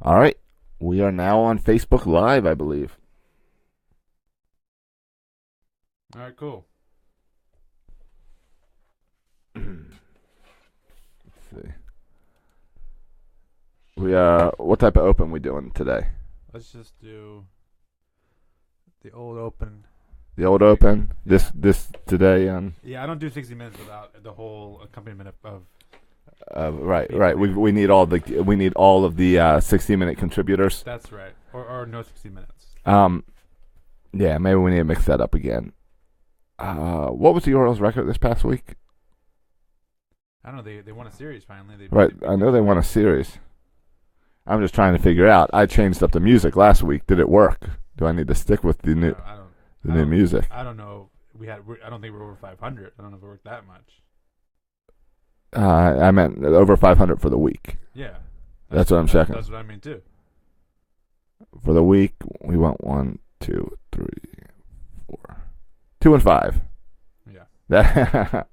All right. We are now on Facebook Live, I believe. All right, cool. Let's see. What type of open we doing today? Let's just do the old open. The old open. Yeah. This today. Yeah, I don't do 60 minutes without the whole accompaniment of. Right. We need all of the 60-minute contributors. That's right. Or no 60 minutes. Yeah, maybe we need to mix that up again. What was the Orioles' record this past week? I don't know. They won a series finally. Right, I know they won a series. I'm just trying to figure out. I changed up the music last week. Did it work? Do I need to stick with the new music? I don't know. I don't think we're over 500. I don't know if it worked that much. I meant over 500 for the week. Yeah. That's what I'm checking. That's what I mean too. For the week, we went 1, 2, 3, 4, 2 and 5. Yeah. That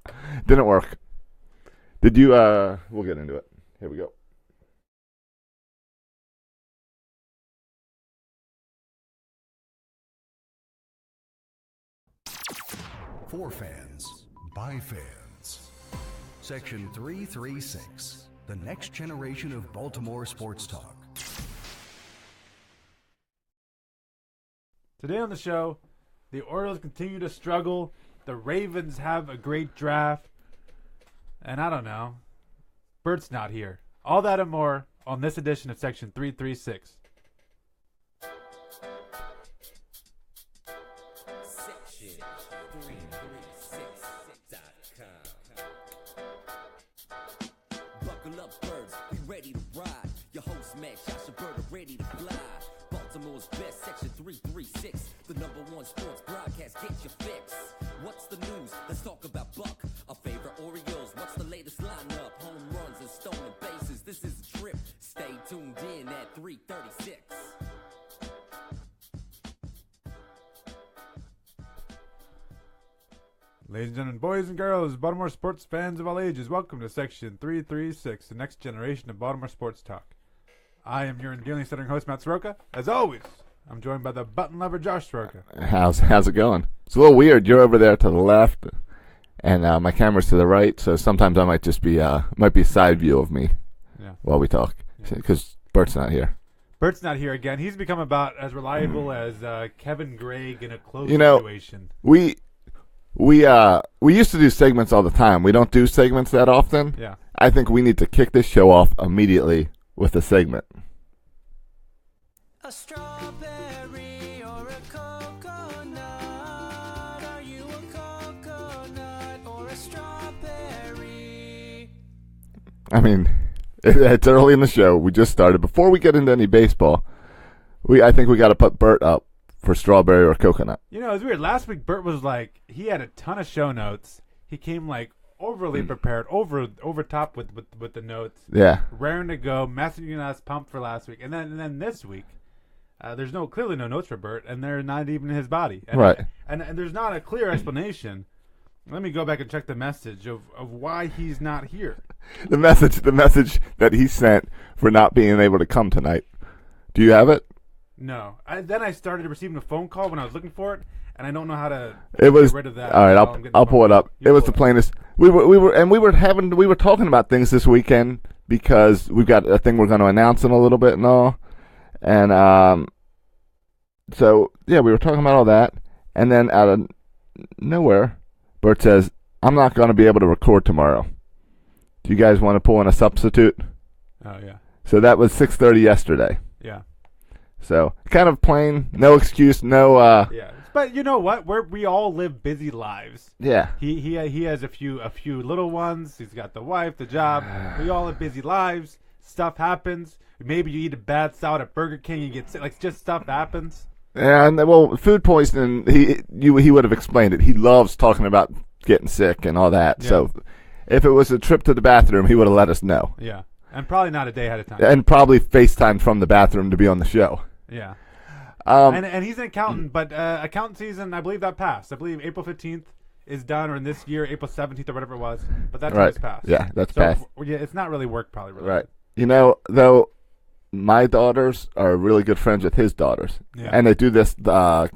didn't work. Did you? We'll get into it. Here we go. For fans, by fans. Section 336, the next generation of Baltimore sports talk. Today on the show, the Orioles continue to struggle. The Ravens have a great draft. And I don't know. Bert's not here. All that and more on this edition of Section 336. Section 336.com. Buckle up, birds, be ready to ride. Your host, Matt Joshua Bird, are ready to fly. Baltimore's best, Section 336, the #1 sports broadcast. Get your fix. What's the news? Let's talk about Buck, our favorite Orioles. What's the latest lineup? Home runs and stolen bases. This is a trip. Stay tuned in at 336. Ladies and gentlemen, boys and girls, Baltimore sports fans of all ages, welcome to Section 336, the next generation of Baltimore sports talk. I am your endearing stuttering host, Matt Soroka. As always, I'm joined by the button lover, Josh Soroka. How's it going? It's a little weird. You're over there to the left, and my camera's to the right. So sometimes I might just be a side view of me while we talk because Bert's not here. Bert's not here again. He's become about as reliable as Kevin Gregg in a close situation. We used to do segments all the time. We don't do segments that often. Yeah. I think we need to kick this show off immediately with a segment. A strawberry or a coconut? Are you a coconut or a strawberry? I mean, it's early in the show. We just started. Before we get into any baseball, I think we got to put Bert up for strawberry or coconut. You know, it's weird. Last week, Bert was like, he had a ton of show notes. He came like overly prepared, over top with the notes. Yeah. Raring to go, messaging us, pumped for last week, and then this week, there's clearly no notes for Bert, and they're not even in his body. And, Right. And there's not a clear explanation. Let me go back and check the message of why he's not here. The message that he sent for not being able to come tonight. Do you have it? No. Then I started receiving a phone call when I was looking for it, and I don't know how to It was get rid of that. all right. I'll pull it up. You It was pull the plainest. We were talking about things this weekend because we've got a thing we're going to announce in a little bit and all, and so yeah, we were talking about all that, and then out of nowhere, Bert says, "I'm not going to be able to record tomorrow. Do you guys want to pull in a substitute?" Oh yeah. So that was 6:30 yesterday. Yeah. So kind of plain, no excuse, no. Yeah. But you know what? We all live busy lives. Yeah. He has a few little ones. He's got the wife, the job. We all have busy lives. Stuff happens. Maybe you eat a bad salad at Burger King, you get sick. Like, just stuff happens. And well, food poisoning. He would have explained it. He loves talking about getting sick and all that. Yeah. So, if it was a trip to the bathroom, he would have let us know. Yeah, and probably not a day ahead of time. And probably FaceTime from the bathroom to be on the show. Yeah. Um, And he's an accountant, but accountant season, I believe that passed. I believe April 15th is done, or in this year, April 17th or whatever it was. But that time Right. has passed. Yeah, that's so, passed. Yeah, it's not really work, probably. Really. Right. You know, though, my daughters are really good friends with his daughters, Yeah. and they do this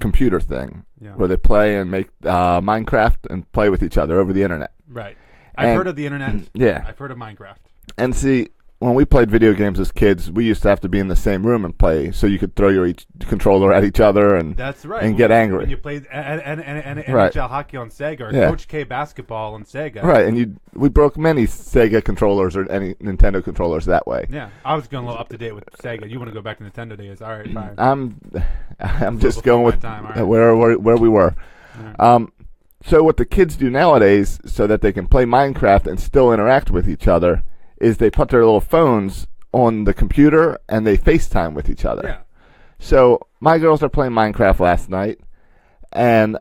computer thing Yeah. where they play and make Minecraft and play with each other over the internet. Right. I've And- heard of the internet. Yeah. I've heard of Minecraft. And see, when we played video games as kids, we used to have to be in the same room and play, so you could throw your each controller at each other and That's right. and get angry. When you played NHL Right. hockey on Sega or Yeah. Coach K basketball on Sega. right. And we broke many Sega controllers or any Nintendo controllers that way. Yeah. I was going a little up to date with Sega. You want to go back to Nintendo days. All right, fine. I'm just before going my with time, all right. where we were. All So what the kids do nowadays, so that they can play Minecraft and still interact with each other, is they put their little phones on the computer and they FaceTime with each other. Yeah. So my girls are playing Minecraft last night, and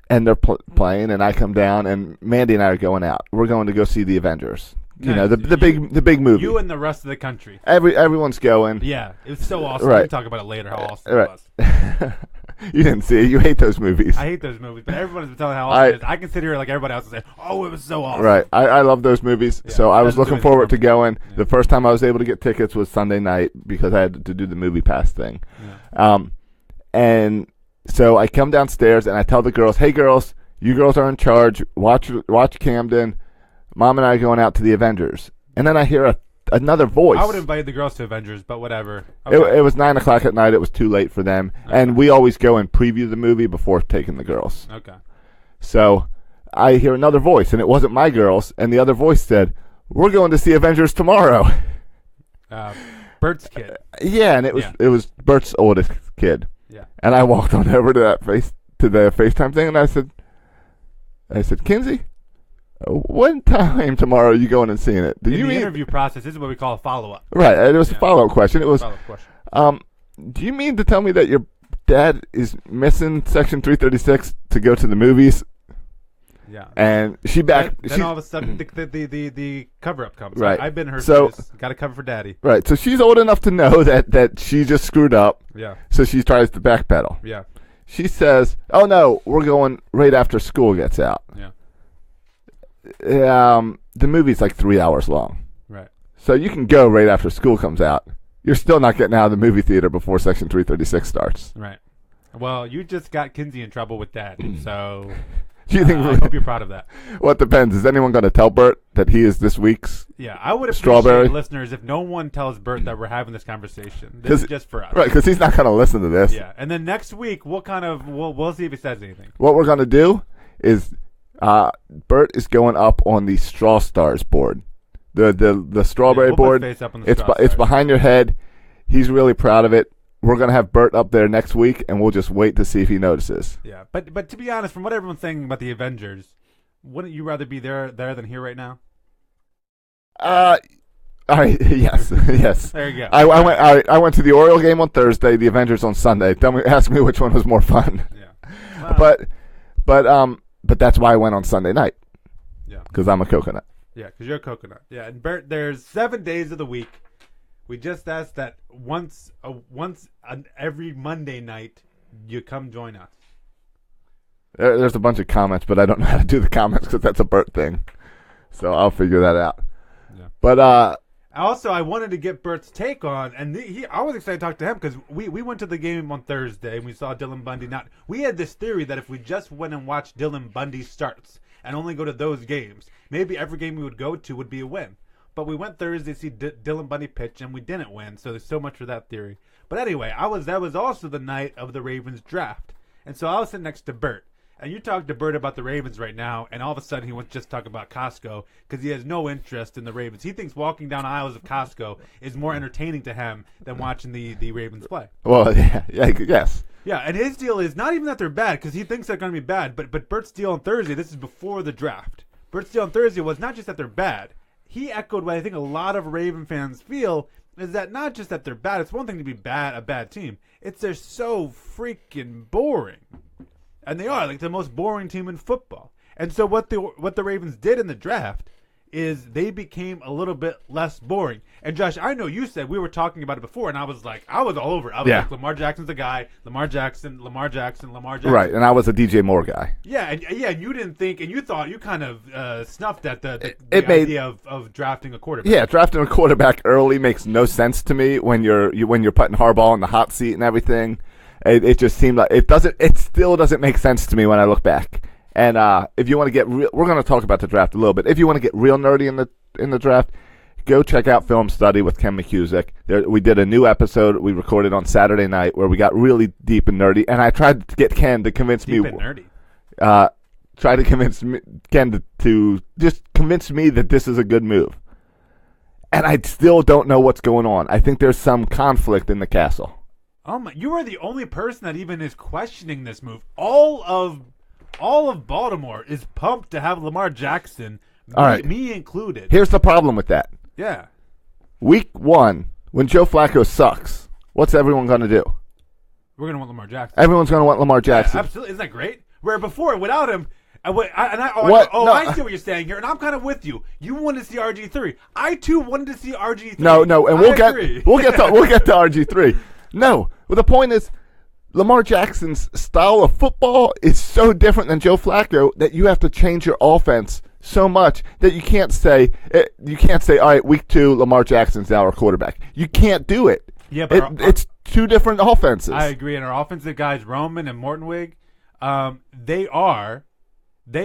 they're playing, and I come down, and Mandy and I are going out. We're going to go see the Avengers. You know, Nice. the big movie. You and the rest of the country. Everyone's going. Yeah. It was so awesome. Right. We can talk about it later, how awesome Right. it was. You didn't see it. You hate those movies. I hate those movies, but everyone's been telling how awesome it is. I can sit here like everybody else and say, oh, it was so awesome. Right. I love those movies. Yeah, So I was doesn't do looking anything forward for to me. going. Yeah. The first time I was able to get tickets was Sunday night because I had to do the movie pass thing. Yeah. And so I come downstairs and I tell the girls, "Hey girls, you girls are in charge. Watch Camden. Mom and I are going out to the Avengers." And then I hear another voice. I would invite the girls to Avengers, but whatever. It was 9:00 at night. It was too late for them, and we always go and preview the movie before taking the girls. Okay. So I hear another voice, and it wasn't my girls. And the other voice said, "We're going to see Avengers tomorrow." Bert's kid. Yeah, and it was Bert's oldest kid. Yeah. And I walked on over to the FaceTime thing, and I said, "Kinsey, what time tomorrow are you going and seeing it? Do In you the mean interview process, this is what we call a follow-up. right?" And it was Yeah. a follow-up question. It was, Follow-up question. "Do you mean to tell me that your dad is missing Section 336 to go to the movies?" Yeah. And she back. Then all of a sudden, the cover-up comes. Right. I've been her. So- Got to cover for daddy. Right, so she's old enough to know that she just screwed up. Yeah. So she tries to backpedal. Yeah. She says, "Oh no, we're going right after school gets out." Yeah. The movie's like 3 hours long, Right. so you can go right after school comes out. You're still not getting out of the movie theater before Section 336 starts. Right. Well, you just got Kinsey in trouble with Dad, so Do you think? I hope you're proud of that. Well, it depends. Is anyone going to tell Bert that he is this week's? Yeah, I would appreciate Strawberry. listeners if no one tells Bert that we're having this conversation. This is just for us. Right, because he's not going to listen to this. Yeah, and then next week we'll see if he says anything. What we're going to do is Bert is going up on the Straw Stars board, the strawberry Yeah, we'll put board. his face up on the It's Straw it's Stars. behind your head. He's really proud of it. We're going to have Bert up there next week, and we'll just wait to see if he notices. Yeah, but to be honest, from what everyone's saying about the Avengers, wouldn't you rather be there than here right now? All right, yes, yes. There you go. I went to the Oriole game on Thursday, the Avengers on Sunday. Ask me which one was more fun. Yeah. But that's why I went on Sunday night, Yeah. because I'm a coconut. Yeah, because you're a coconut. Yeah, and Bert, there's 7 days of the week. We just asked that once every Monday night you come join us. There's a bunch of comments, but I don't know how to do the comments because that's a Bert thing. So I'll figure that out. Yeah. But Also, I wanted to get Bert's take on, and I was excited to talk to him because we went to the game on Thursday and we saw Dylan Bundy. We had this theory that if we just went and watched Dylan Bundy starts and only go to those games, maybe every game we would go to would be a win. But we went Thursday to see Dylan Bundy pitch, and we didn't win. So there's so much for that theory. But anyway, that was also the night of the Ravens draft, and so I was sitting next to Bert. And you talk to Bert about the Ravens right now, and all of a sudden he wants to just talk about Costco because he has no interest in the Ravens. He thinks walking down aisles of Costco is more entertaining to him than watching the Ravens play. well, yes. Yeah, and his deal is not even that they're bad because he thinks they're going to be bad. But Bert's deal on Thursday, this is before the draft. Bert's deal on Thursday was not just that they're bad. He echoed what I think a lot of Raven fans feel is that not just that they're bad. It's one thing to be a bad team. It's they're so freaking boring. And they are like the most boring team in football. And so what the Ravens did in the draft is they became a little bit less boring. And Josh, I know you said we were talking about it before, and I was all over it. I was Yeah. like, Lamar Jackson's the guy. Lamar Jackson. Right, and I was a DJ Moore guy. Yeah, and you didn't think, and you thought you kind of snuffed at the It made- idea of drafting a quarterback. Yeah, drafting a quarterback early makes no sense to me when you're putting Harbaugh in the hot seat and everything. It just seemed like it still doesn't make sense to me when I look back. And if you want to get real, we're going to talk about the draft a little bit. If you want to get real nerdy in the draft, go check out Film Study with Ken McCusick. We did a new episode we recorded on Saturday night where we got really deep and nerdy, and I tried to get Ken to convince Deep me. and nerdy. Try to convince Ken to just convince me that this is a good move. And I still don't know what's going on. I think there's some conflict in the castle. Oh my! You are the only person that even is questioning this move. All of Baltimore is pumped to have Lamar Jackson, All right. me included. Here's the problem with that. Yeah. Week 1, when Joe Flacco sucks, what's everyone going to do? We're gonna want Lamar Jackson. Everyone's going to want Lamar Jackson. Yeah, absolutely, isn't that great? Where before, without him, I What? No. I see what you're saying here, and I'm kind of with you. You wanted to see RG3. I too wanted to see RG3. No, and we'll get agree. to RG3. No, well, the point is, Lamar Jackson's style of football is so different than Joe Flacco that you have to change your offense so much that you can't say all right, week 2, Lamar Jackson's now our quarterback. You can't do it. Yeah, but it's two different offenses. I agree. And our offensive guys, Roman and Mortonwig, they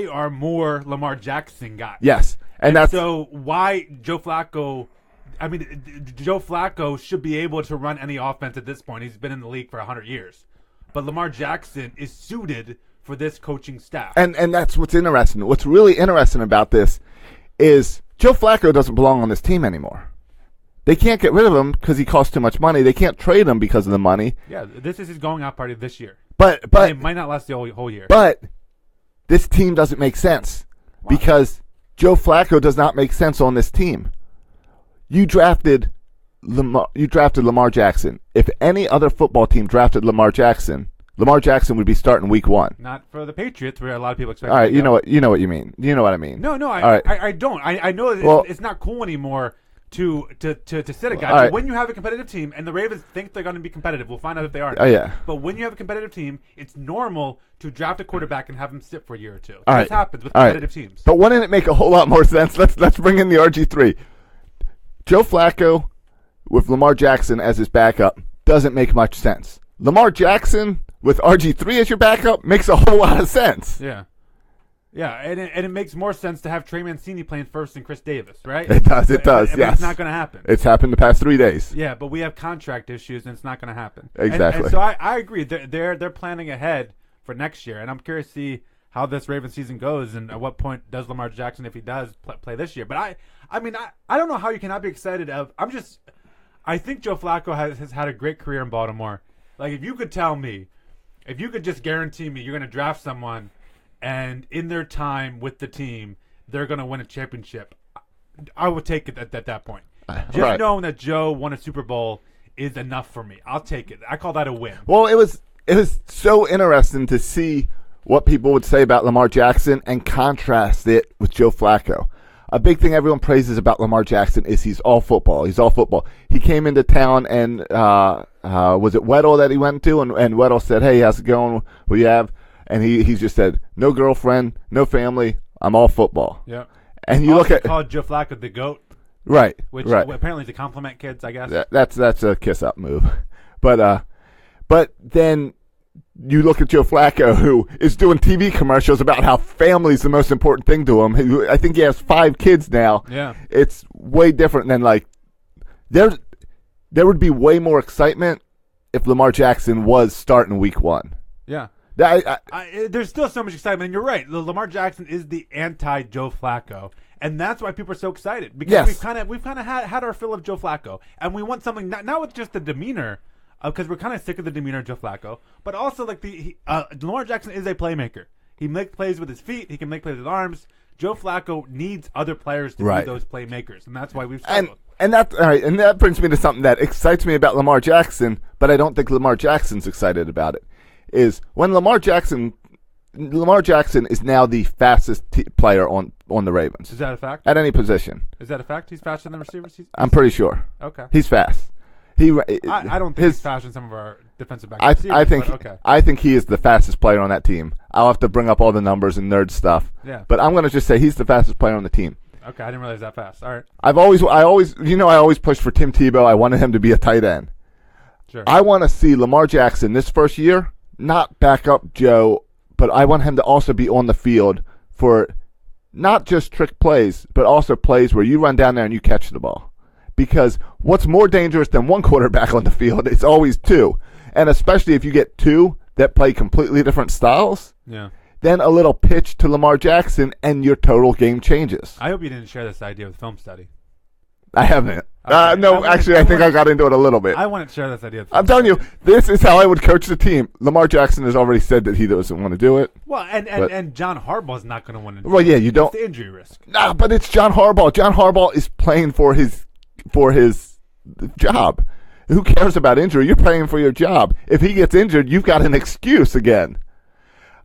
are more Lamar Jackson guys. Yes, and that's so why Joe Flacco. I mean, Joe Flacco should be able to run any offense at this point. He's been in the league for 100 years. But Lamar Jackson is suited for this coaching staff. and that's what's interesting. What's really interesting about this is Joe Flacco doesn't belong on this team anymore. They can't get rid of him because he costs too much money. They can't trade him because of the money. Yeah, this is his going out party this year. But It might not last the whole year. But this team doesn't make sense because Joe Flacco does not make sense on this team. You drafted Lamar Jackson. If any other football team drafted Lamar Jackson would be starting week 1. Not for the Patriots, where a lot of people expect. All right, him to you go. know what you mean. You know what I mean. No, All right. I don't. I know that Well- it's not cool anymore to sit a guy. All right. But when you have a competitive team, and the Ravens think they're going to be competitive, we'll find out if they are. Oh, yeah. But when you have a competitive team, it's normal to draft a quarterback and have him sit for a year or two. All This right. happens with All right. competitive teams. But wouldn't it make a whole lot more sense? Let's bring in the RG3. Joe Flacco with Lamar Jackson as his backup doesn't make much sense. Lamar Jackson with RG3 as your backup makes a whole lot of sense. Yeah. Yeah, and it makes more sense to have Trey Mancini playing first than Chris Davis, right? It does, But yes. it's not going to happen. It's happened the past 3 days. Yeah, but we have contract issues, and it's not going to happen. Exactly. And so I agree. They're planning ahead for next year, and I'm curious to see how this Ravens season goes, and at what point does Lamar Jackson, if he does, play this year. But I mean, I don't know how you cannot be excited. I think Joe Flacco has had a great career in Baltimore. Like, if you could just guarantee me you're going to draft someone, and in their time with the team, they're going to win a championship, I would take it at that point. Just Right. knowing that Joe won a Super Bowl is enough for me. I'll take it. I call that a win. Well, it was so interesting to see what people would say about Lamar Jackson and contrast it with Joe Flacco. A big thing everyone praises about Lamar Jackson is he's all football. He's all football. He came into town and was it Weddle that he went to? And Weddle said, "Hey, how's it going? What do you have?" And he just said, "No girlfriend, no family. I'm all football." Yeah. And you look Also at called Joe Flacco the GOAT, right, which right. apparently is a compliment, kids, I guess. That's a kiss up move, but then you look at Joe Flacco, who is doing TV commercials about how family's the most important thing to him. I think he has 5 kids now. Yeah. It's way different than like there would be way more excitement if Lamar Jackson was starting week 1. Yeah. There's There's still so much excitement, and you're right. Lamar Jackson is the anti-Joe Flacco, and that's why people are so excited because Yes. we've kind of had our fill of Joe Flacco, and we want something not with just the demeanor, because we're kind of sick of the demeanor of Joe Flacco, but also like Lamar Jackson is a playmaker. He makes plays with his feet. He can make plays with his arms. Joe Flacco needs other players to Right. be those playmakers, and that's why we've and struggled. that all right, and that brings me to something that excites me about Lamar Jackson, but I don't think Lamar Jackson's excited about it. Is when Lamar Jackson is now the fastest player on on the Ravens Is that a fact? at any position. Is that a fact? He's faster than the receivers. I'm pretty sure Okay. he's fast. I don't think he's faster than some of our defensive backs. I think but okay. I think he is the fastest player on that team. I'll have to bring up all the numbers and nerd stuff. Yeah. But I'm going to just say he's the fastest player on the team. Okay, I didn't realize that fast. All right. I always pushed for Tim Tebow. I wanted him to be a tight end. Sure. I want to see Lamar Jackson this first year not back up Joe, but I want him to also be on the field for not just trick plays, but also plays where you run down there and you catch the ball. Because what's more dangerous than one quarterback on the field? It's always two. And especially if you get two that play completely different styles, Yeah. then a little pitch to Lamar Jackson and your total game changes. I hope you didn't share this idea with film study. I haven't. Okay. No, actually, I think I got into it a little bit. I wouldn't share this idea with I'm telling you, this is how I would coach the team. Lamar Jackson has already said that he doesn't want to do it. Well, but- and John Harbaugh's not going to want to do Well, it. yeah, you don't. It's the injury risk. Nah, but it's John Harbaugh. John Harbaugh is playing for his job. Who cares about injury? You're playing for your job. If he gets injured, you've got an excuse again.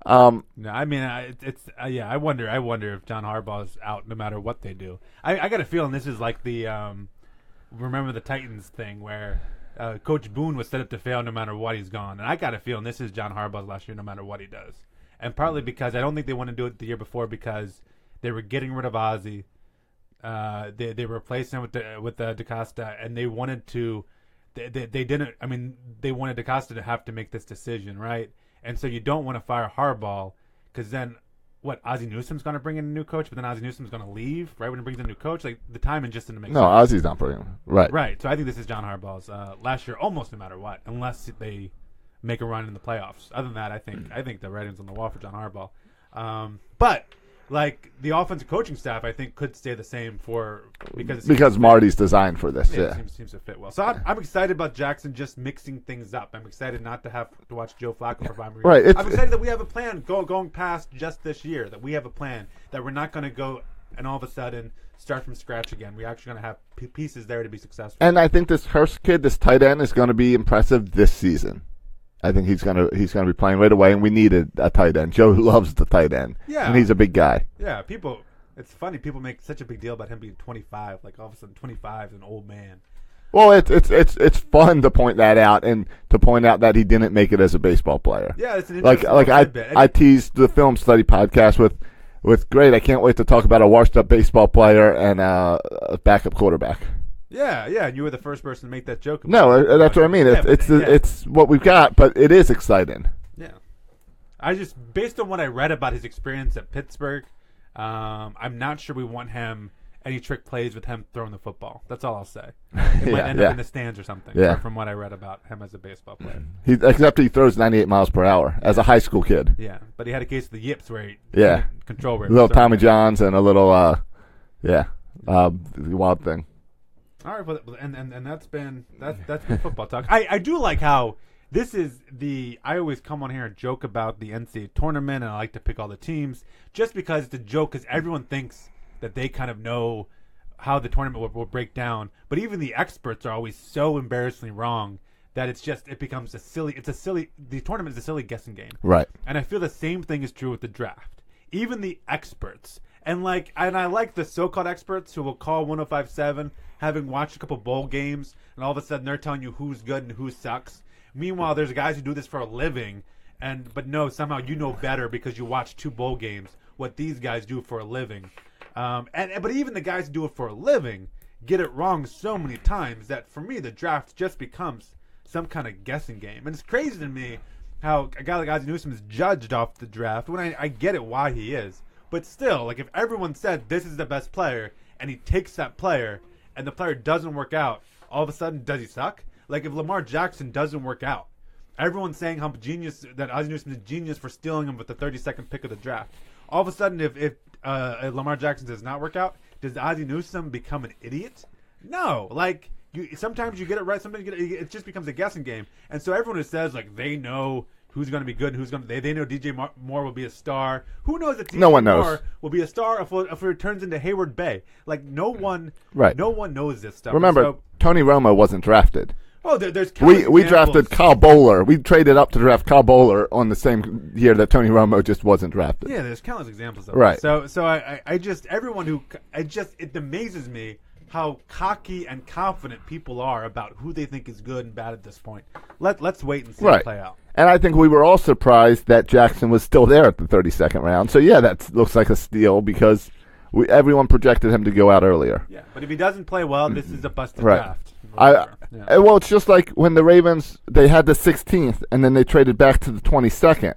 No, I mean, yeah. I wonder if John Harbaugh's out no matter what they do. I got a feeling this is like the remember the Titans thing where Coach Boone was set up to fail no matter what he's gone, and I got a feeling this is John Harbaugh's last year no matter what he does. And partly because I don't think they want to do it the year before because they were getting rid of Ozzie. They replaced him with DaCosta, and they wanted to. They didn't. I mean, they wanted DaCosta to have to make this decision, right? And so you don't want to fire Harbaugh because then what? Ozzie Newsome's going to bring in a new coach, but then Ozzie Newsome's going to leave, right? When he brings in a new coach, like the timing just didn't make No, sense. Ozzy's not bringing him. Right. Right. So I think this is John Harbaugh's last year, almost no matter what, unless they make a run in the playoffs. Other than that, I think the writing's on the wall for John Harbaugh. But like the offensive coaching staff, I think could stay the same Because Marty's designed for this. it Yeah. seems to fit well. So I'm excited about Jackson just mixing things up. I'm excited not to have to watch Joe Flacco for 5 more years. Right, I'm excited that we have a plan going past just this year, that we have a plan, that we're not going to go and all of a sudden start from scratch again. We're actually going to have pieces there to be successful. And I think this Hurst kid, this tight end, is going to be impressive this season. I think he's gonna be playing right away, and we needed a tight end. Joe loves the tight end, Yeah. and he's a big guy. Yeah, it's funny. People make such a big deal about him being 25. Like all of a sudden, 25 is an old man. Well, it's fun to point that out and to point out that he didn't make it as a baseball player. Yeah, it's an Like interesting tidbit. I teased the film study podcast with great. I can't wait to talk about a washed up baseball player and a backup quarterback. Yeah, and you were the first person to make that joke. No, that's what I mean. It's what we've got, but it is exciting. Yeah. I just, based on what I read about his experience at Pittsburgh, I'm not sure we want him, any trick plays with him throwing the football. That's all I'll say. It might end up in the stands or something, Yeah. from what I read about him as a baseball player. Except he throws 98 miles per hour as a high school kid. Yeah, but he had a case of the yips where he Yeah. couldn't control where A he was little throwing Tommy it. Johns and a little, wild thing. All right, well, and that's been football talk. I do like how this is I always come on here and joke about the NCAA tournament, and I like to pick all the teams just because it's a joke, because everyone thinks that they kind of know how the tournament will break down, but even the experts are always so embarrassingly wrong that the tournament is a silly guessing game. Right. And I feel the same thing is true with the draft. Even the experts, and I like the so-called experts who will call 105.7, having watched a couple bowl games, and all of a sudden they're telling you who's good and who sucks. Meanwhile, there's guys who do this for a living, but no, somehow you know better because you watch 2 bowl games what these guys do for a living. But even the guys who do it for a living get it wrong so many times that for me the draft just becomes some kind of guessing game. And it's crazy to me how a guy like Ozzie Newsome is judged off the draft when I get it why he is. But still, like if everyone said this is the best player and he takes that player and the player doesn't work out, all of a sudden does he suck? Like if Lamar Jackson doesn't work out, everyone's saying how genius that Ozzie Newsome is a genius for stealing him with the 32nd pick of the draft. All of a sudden, if Lamar Jackson does not work out, does Ozzie Newsome become an idiot? No. Like sometimes you get it right, sometimes it just becomes a guessing game. And so everyone who says like they know who's going to be good and who's going to they know DJ Moore will be a star. Who knows if DJ No one knows. Moore will be a star if it turns into Hayward Bay? Like no one Right. knows this stuff. Remember, So, Tony Romo wasn't drafted. Oh, there's countless We examples. drafted Kyle Bowler. We traded up to draft Kyle Bowler on the same year that Tony Romo just wasn't drafted. Yeah, there's countless examples of Right. it. So I just everyone who it amazes me how cocky and confident people are about who they think is good and bad at this point. Let's wait and see it Right. play out. And I think we were all surprised that Jackson was still there at the 32nd round. So, yeah, that looks like a steal because everyone projected him to go out earlier. Yeah, but if he doesn't play well, this is a busted Right. draft. Yeah. Well, it's just like when the Ravens, they had the 16th, and then they traded back to the 22nd.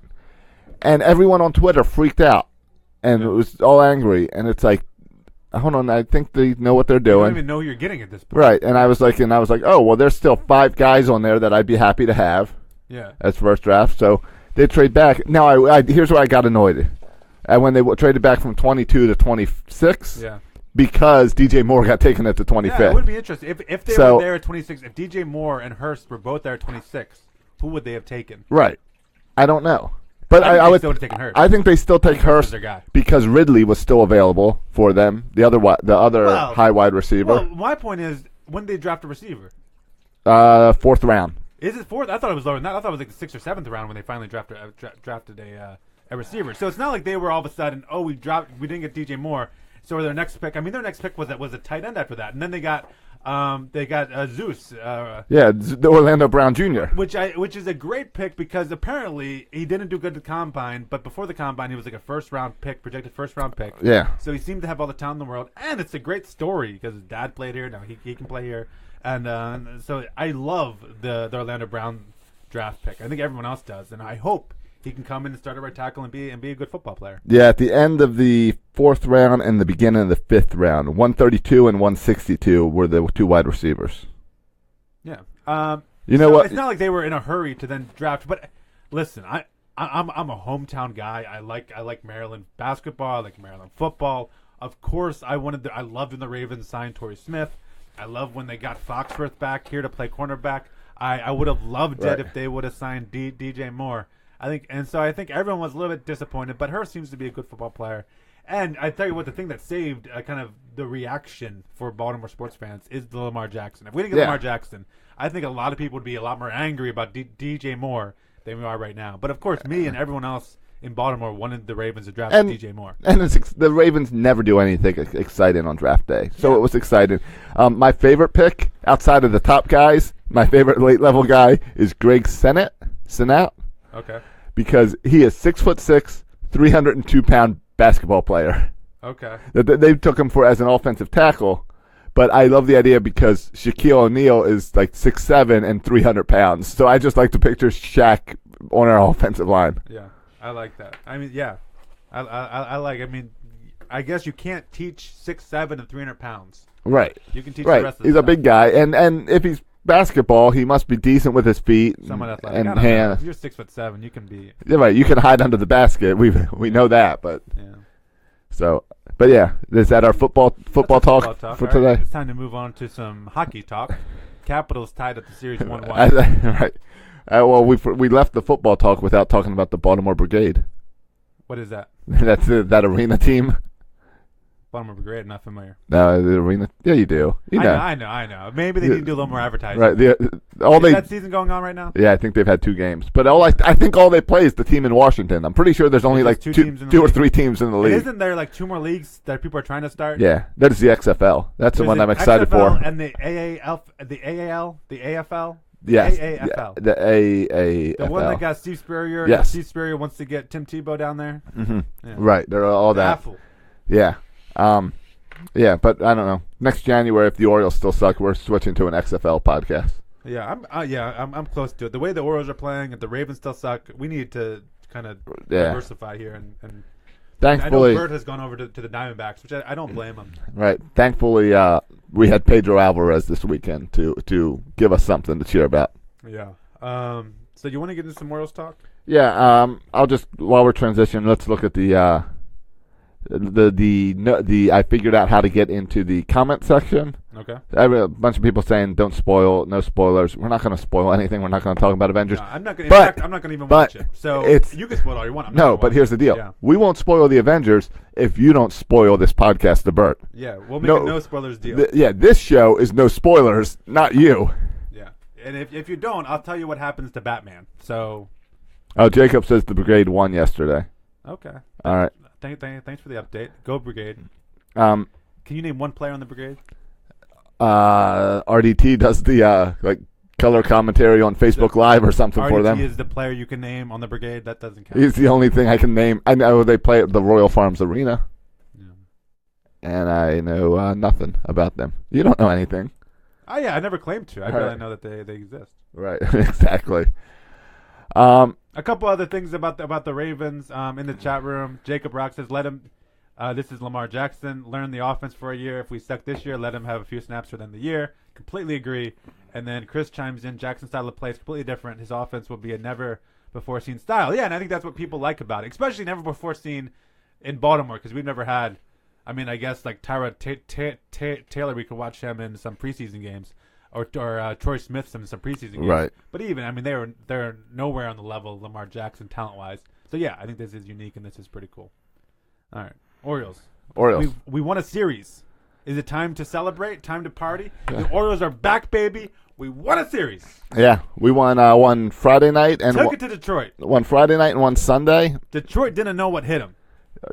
And everyone on Twitter freaked out, and it was all angry. And it's like, hold on, I think they know what they're You doing. don't even know who you're getting at this point. Right, and I was like, oh, well, there's still 5 guys on there that I'd be happy to have Yeah. as first draft. So they trade back. Now, here's where I got annoyed. When they traded back from 22 to 26, Yeah. because DJ Moore got taken at the 25th. Yeah, it would be interesting if they So- were there at 26. If DJ Moore and Hurst were both there at 26, who would they have taken? Right. I don't know. But I think I they would still would've taken Hurst. I think they still take Hurst their guy. because Ridley was still available for them. The other Well, high wide receiver. Well, my point is, when did they draft a receiver? 4th round. Is it 4th? I thought it was lower than that. I thought it was like the 6th or 7th round when they finally drafted a receiver. So it's not like they were all of a sudden, we didn't get DJ Moore, so their next pick. I mean, their next pick was a tight end after that, and then they got Zeus. The Orlando Brown Jr. Which is a great pick because apparently he didn't do good at the combine, but before the combine he was like a projected first round pick. Yeah. So he seemed to have all the talent in the world, and it's a great story because his dad played here. Now he can play here, and so I love the Orlando Brown draft pick. I think everyone else does, and I hope he can come in and start at right tackle and be a good football player. Yeah, at the end of the 4th round and the beginning of the 5th round, 132 and 162 were the 2 wide receivers. Yeah. You know what? It's not like they were in a hurry to then draft. But listen, I'm a hometown guy. I like Maryland basketball. I like Maryland football. Of course, I loved when the Ravens signed Torrey Smith. I love when they got Foxworth back here to play cornerback. I would have loved Right. it if they would have signed DJ Moore. I think everyone was a little bit disappointed, but Hurst seems to be a good football player. And I tell you what, the thing that saved kind of the reaction for Baltimore sports fans is the Lamar Jackson. If we didn't get Yeah. Lamar Jackson, I think a lot of people would be a lot more angry about DJ Moore than we are right now. But of course, me and everyone else in Baltimore wanted the Ravens to draft DJ Moore. And the Ravens never do anything exciting on draft day, so it was exciting. My favorite pick, outside of the top guys, my favorite late-level guy is Greg Senat, Okay. because he is 6'6", 302-pound basketball player. Okay. They took him as an offensive tackle, but I love the idea because Shaquille O'Neal is like 6'7" and 300 pounds. So I just like to picture Shaq on our offensive line. Yeah, I like that. I mean, yeah, I like. I mean, I guess you can't teach 6'7" and 300 pounds. Right. You can teach the Right. rest of the He's a stuff. big guy, and if he's basketball, he must be decent with his feet Somewhat athletic. and I don't know. If hands. you're 6'7", you can be. Yeah, right. You can hide under the basket. We know that, but Yeah. so. But yeah, is that our football talk for All right, today? it's time to move on to some hockey talk. Capitals tied up the series 1-1. Right. Well, we left the football talk without talking about the Baltimore Brigade. What is that? That's that arena team. Baltimore Brigade, not familiar. No, the arena. Yeah, you do. You know. I know. Maybe they need to do a little more advertising. Right. Is that season going on right now? Yeah, I think they've had 2 games, but I think all they play is the team in Washington. I'm pretty sure there's only There's like two two teams in the or league. 3 teams in the And league. isn't there like 2 more leagues that people are trying to start? Yeah, that is the XFL. That's the There's one the I'm excited XFL for. And the AAL, the AFL. Yes, AAFL. the AAFL. The one that got Steve Spurrier. Yes. Steve Spurrier wants to get Tim Tebow down there. Mhm. Yeah. Right, they're all that. Baffled. Yeah, yeah, but I don't know. Next January, if the Orioles still suck, we're switching to an XFL podcast. Yeah, I'm close to it. The way the Orioles are playing, if the Ravens still suck, we need to kind of diversify here. And I know Thankfully, Bert has gone over to the Diamondbacks, which I don't blame him. right. Thankfully, we had Pedro Alvarez this weekend to give us something to cheer about. Yeah. So you want to get into some Orioles talk? Yeah. I'll just while we're transitioning, let's look at the I figured out how to get into the comment section. Okay. A bunch of people saying don't spoil, no spoilers. We're not going to spoil anything. We're not going to talk about Avengers. No, I'm not going. In But- fact, I'm not going to even but watch it. So it's- you can spoil all you want. I'm not No, gonna but watch here's it. the deal. Yeah. We won't spoil the Avengers if you don't spoil this podcast to Bert. Yeah, we'll make No, a no spoilers deal. This show is no spoilers, not you. Yeah. And if you don't, I'll tell you what happens to Batman. So, Oh, Jacob says the Brigade won yesterday. okay. All right. Thanks for the update. Go Brigade. Um, Can you name one player on the Brigade? RDT does the like color commentary on Facebook Live or something for RDT them. is the player you can name on the Brigade. That doesn't count. He's the only thing I can name. I know they play at the Royal Farms Arena, Yeah. and I know nothing about them. You don't know anything. Oh yeah, I never claimed to. I All barely right. know that they exist. Right, exactly. A couple other things about the Ravens in the chat room. Jacob Rock says, "Let him." This is Lamar Jackson. Learn the offense for a year. If we suck this year, let him have a few snaps for them the year. Completely agree. And then Chris chimes in. Jackson's style of play is completely different. His offense will be a never before seen style. Yeah, and I think that's what people like about it, especially never before seen in Baltimore, because we've never had. I mean, I guess like Tyra Taylor, we could watch him in some preseason games, or Troy Smith in some preseason games. Right. But even, I mean, they're nowhere on the level of Lamar Jackson talent wise. So yeah, I think this is unique and this is pretty cool. All right, Orioles. We won a series. Is it time to celebrate? Time to party? The Orioles are back, baby. We won a series. Yeah, we won one Friday night and Took it to Detroit. one Friday night and one Sunday. Detroit didn't know what hit him.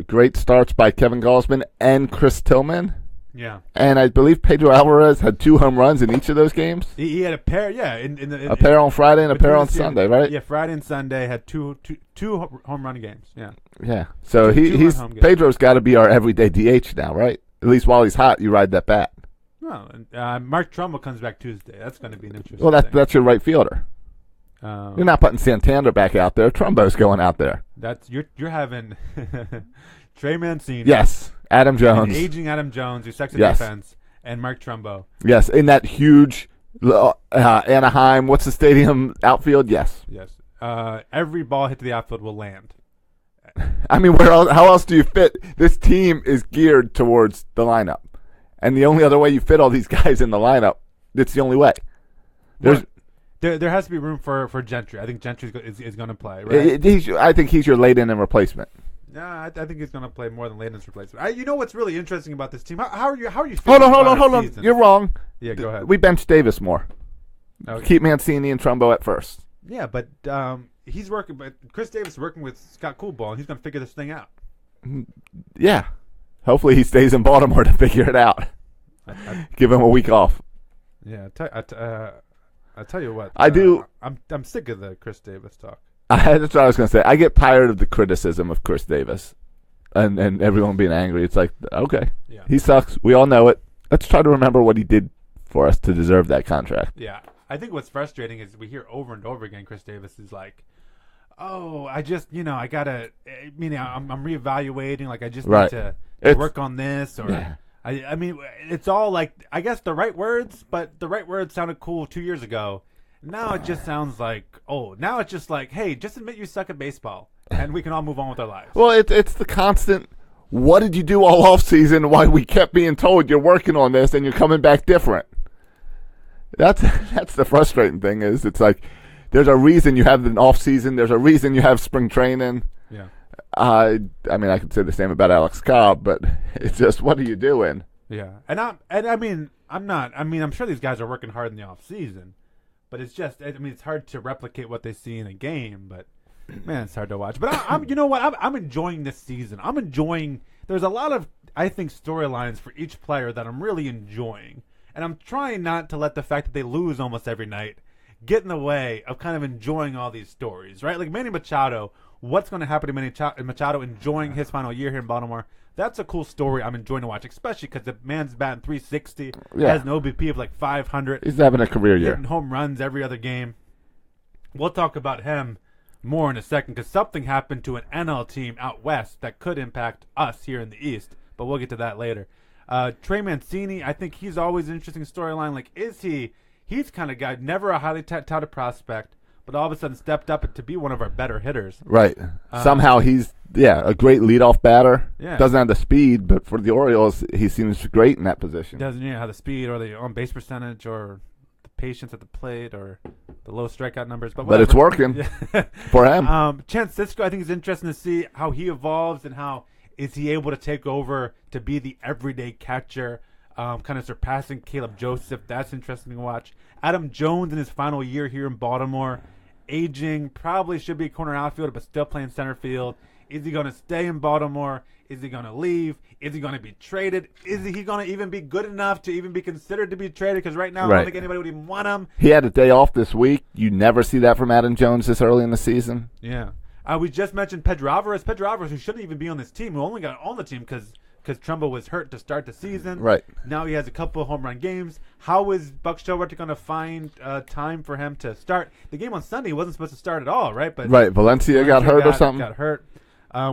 Great starts by Kevin Gausman and Chris Tillman. Yeah. And I believe Pedro Alvarez had 2 home runs in each of those games. He had a pair, yeah. A pair on Friday and a pair on Sunday, right? Yeah, Friday and Sunday had two home run games. Yeah. Yeah. So Two he's home games. Pedro's got to be our everyday DH now, right? At least while he's hot, you ride that bat. Well, Mark Trumbo comes back Tuesday. That's going to be an interesting Well, thing. that's your right fielder. You're not putting Santander back out there. Trumbo's going out there. That's you're having Trey Mancini. Yes. Adam An Jones. aging Adam Jones, who sucks at Yes. defense, and Mark Trumbo. Yes. In that huge Anaheim, what's the stadium outfield? Yes. Yes. Every ball hit to the outfield will land. I mean, how else do you fit? This team is geared towards the lineup. And the only other way you fit all these guys in the lineup, it's the only way. There's, There has to be room for Gentry. I think Gentry is going to play, right? I think he's your late inning replacement. Nah, I think he's going to play more than Layden's replacement. You know what's really interesting about this team? How are you? Hold feeling on. about our season? You're wrong. Yeah, go ahead. We benched Davis more. Okay. Keep Mancini and Trumbo at first. Yeah, but he's working. But Chris Davis is working with Scott Coolball, and he's going to figure this thing out. Yeah. Hopefully he stays in Baltimore to figure it out. Give him a week off. Yeah, I tell you what. I do. I'm sick of the Chris Davis talk. That's what I was going to say. I get tired of the criticism of Chris Davis and everyone being angry. It's like, okay, Yeah. he sucks. We all know it. Let's try to remember what he did for us to deserve that contract. Yeah, I think what's frustrating is we hear over and over again Chris Davis is like, "Oh, I just, I gotta. I mean, I'm reevaluating. Like, I just Right. need to It's- work on this." Or, Yeah. I mean, it's all like, I guess the right words, but the right words sounded cool 2 years ago. Now it just sounds like, now it's just like, hey, just admit you suck at baseball, and we can all move on with our lives. Well, it's the constant, what did you do all offseason? Why we kept being told you're working on this and you're coming back different. That's the frustrating thing is it's like there's a reason you have an off season. There's a reason you have spring training. Yeah. I mean, I could say the same about Alex Cobb, but it's just, what are you doing? Yeah, I'm sure these guys are working hard in the off season, but it's just, it's hard to replicate what they see in a game. But man, it's hard to watch. But you know what? I'm enjoying this season. I'm enjoying. There's a lot of, I think, storylines for each player that I'm really enjoying, and I'm trying not to let the fact that they lose almost every night get in the way of kind of enjoying all these stories, right? Like Manny Machado. What's going to happen to Manny Machado enjoying his final year here in Baltimore? That's a cool story I'm enjoying to watch, especially because the man's batting 360, Yeah. has an OBP of like 500, He's having a career year. hitting home runs every other game. We'll talk about him more in a second because something happened to an NL team out west that could impact us here in the East, but we'll get to that later. Trey Mancini, I think he's always an interesting storyline. Like, he's kind of guy, never a highly touted prospect, but all of a sudden stepped up to be one of our better hitters. Right. Somehow he's, a great leadoff batter. Yeah. Doesn't have the speed, but for the Orioles, he seems great in that position. Doesn't have the speed or the on-base percentage or the patience at the plate or the low strikeout numbers. But it's working for him. Chance Sisco, I think it's interesting to see how he evolves and how is he able to take over to be the everyday catcher. kind of surpassing Caleb Joseph. That's interesting to watch. Adam Jones in his final year here in Baltimore, aging, probably should be a corner outfielder, but still playing center field. Is he going to stay in Baltimore? Is he going to leave? Is he going to be traded? Is he going to even be good enough to even be considered to be traded? Because right now, I Right. don't think anybody would even want him. He had a day off this week. You never see that from Adam Jones this early in the season. Yeah. We just mentioned Pedro Alvarez. Pedro Alvarez, who shouldn't even be on this team, who only got on the team because Trumbo was hurt to start the season. Right. Now he has a couple of home run games. How is Buck Showalter going to find time for him to start? The game on Sunday he wasn't supposed to start at all, right? But Right. Valencia got hurt or something. Got hurt,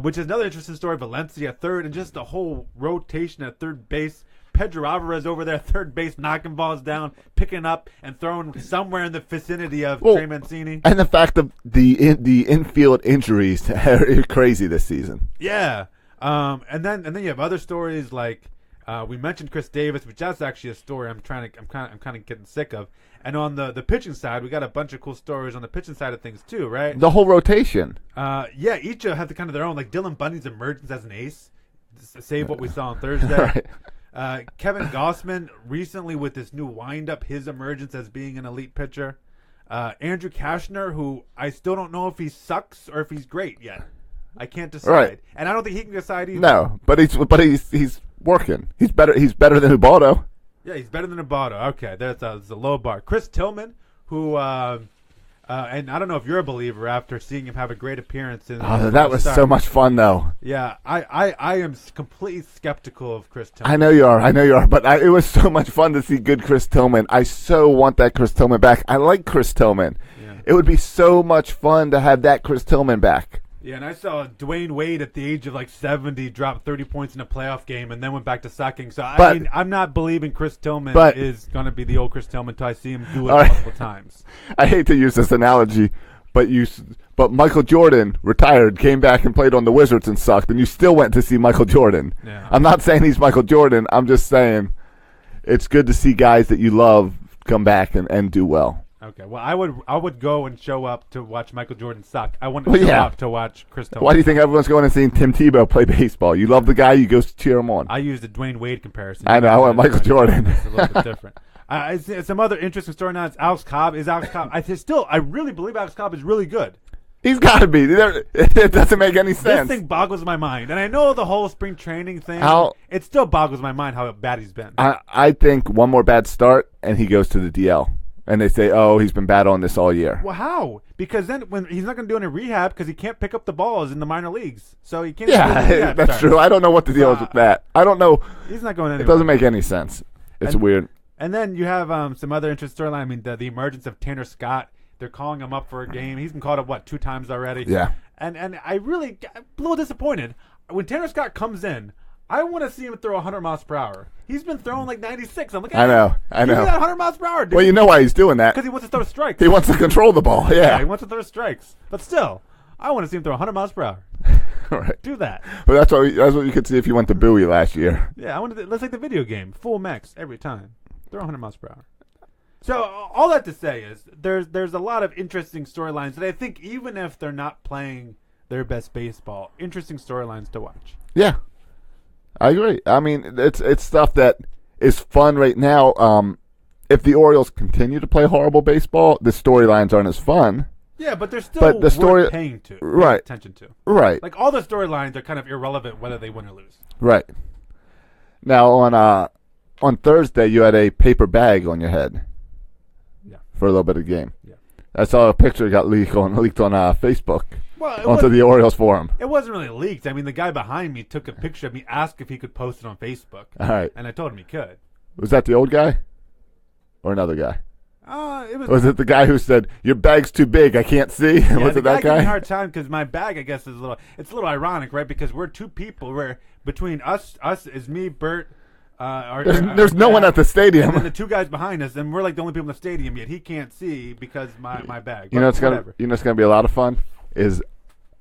which is another interesting story. Valencia at third, and just the whole rotation at third base. Pedro Alvarez over there, third base, knocking balls down, picking up, and throwing somewhere in the vicinity of Well, Trey Mancini. And the fact of the infield injuries are crazy this season. Yeah. And then you have other stories like we mentioned Chris Davis, which that's actually a story I'm kind of getting sick of. And on the pitching side, we got a bunch of cool stories on the pitching side of things too, right? The whole rotation. Yeah, each have the kind of their own, like Dylan Bundy's emergence as an ace, save what we saw on Thursday. Right. Kevin Gossman recently with this new windup, his emergence as being an elite pitcher. Andrew Kashner, who I still don't know if he sucks or if he's great yet. I can't decide, Right. and I don't think he can decide either. No, but he's working. He's better than Ubaldo. Yeah, he's better than Abato. Okay, that's a low bar. Chris Tillman, who and I don't know if you're a believer after seeing him have a great appearance in. Oh, that was so much fun, though. Yeah, I am completely skeptical of Chris Tillman. I know you are, but it was so much fun to see good Chris Tillman. I so want that Chris Tillman back. I like Chris Tillman. Yeah. It would be so much fun to have that Chris Tillman back. Yeah, and I saw Dwayne Wade at the age of like 70 drop 30 points in a playoff game and then went back to sucking. So, I mean, I'm not believing Chris Tillman is going to be the old Chris Tillman until I see him do it multiple times. I hate to use this analogy, but Michael Jordan retired, came back and played on the Wizards and sucked, and you still went to see Michael Jordan. Yeah. I'm not saying he's Michael Jordan. I'm just saying it's good to see guys that you love come back and do well. Okay, well, I would go and show up to watch Michael Jordan suck. I wouldn't show up to watch Chris Tillman. Why do you think everyone's going and seeing Tim Tebow play baseball? You love the guy, you go cheer him on. I used the Dwayne Wade comparison. I know, I went Michael Jordan. It's a little bit different. Some other interesting story now. It's Alex Cobb. I really believe Alex Cobb is really good. He's got to be. It doesn't make any sense. This thing boggles my mind. And I know the whole spring training thing. It still boggles my mind how bad he's been. I think one more bad start, and he goes to the DL. And they say, oh, he's been bad on this all year. Well, how? Because then when he's not going to do any rehab because he can't pick up the balls in the minor leagues. So he can't. Yeah, that's true. I don't know what the deal is with that. I don't know. He's not going anywhere. It doesn't make any sense. It's weird. And then you have some other interesting storyline. I mean, the emergence of Tanner Scott. They're calling him up for a game. He's been called up, 2 times already? Yeah. And I really got a little disappointed. When Tanner Scott comes in, I want to see him throw 100 miles per hour. He's been throwing like 96. I'm like, I know. Give me that 100 miles per hour, dude. Well, you know why he's doing that. Because he wants to throw strikes. He wants to control the ball. Yeah. He wants to throw strikes. But still, I want to see him throw 100 miles per hour. Right. Do that. Well, that's what you could see if you went to Bowie last year. Yeah, let's like the video game. Full max every time. Throw 100 miles per hour. So all that to say is there's a lot of interesting storylines that I think even if they're not playing their best baseball, interesting storylines to watch. Yeah. I agree. I mean, it's stuff that is fun right now. If the Orioles continue to play horrible baseball, the storylines aren't as fun. Yeah, but they're still worth paying attention to. Right. Like all the storylines are kind of irrelevant whether they win or lose. Right. Now on Thursday you had a paper bag on your head. Yeah. For a little bit of the game. Yeah. I saw a picture got leaked on Facebook. Well, onto the Orioles forum. It wasn't really leaked. I mean, the guy behind me took a picture of me, asked if he could post it on Facebook. All right. And I told him he could. Was that the old guy? Or another guy? Was it the guy who said, your bag's too big, I can't see? Yeah, Was it that guy? Gave me a guy? hard time because my bag, I guess, is it's a little ironic, right? Because we're 2 people. We're between us is me, Bert. There's no one at the stadium. And then the 2 guys behind us, and we're like the only people in the stadium. Yet he can't see because my bag. You know it's gonna be a lot of fun. Is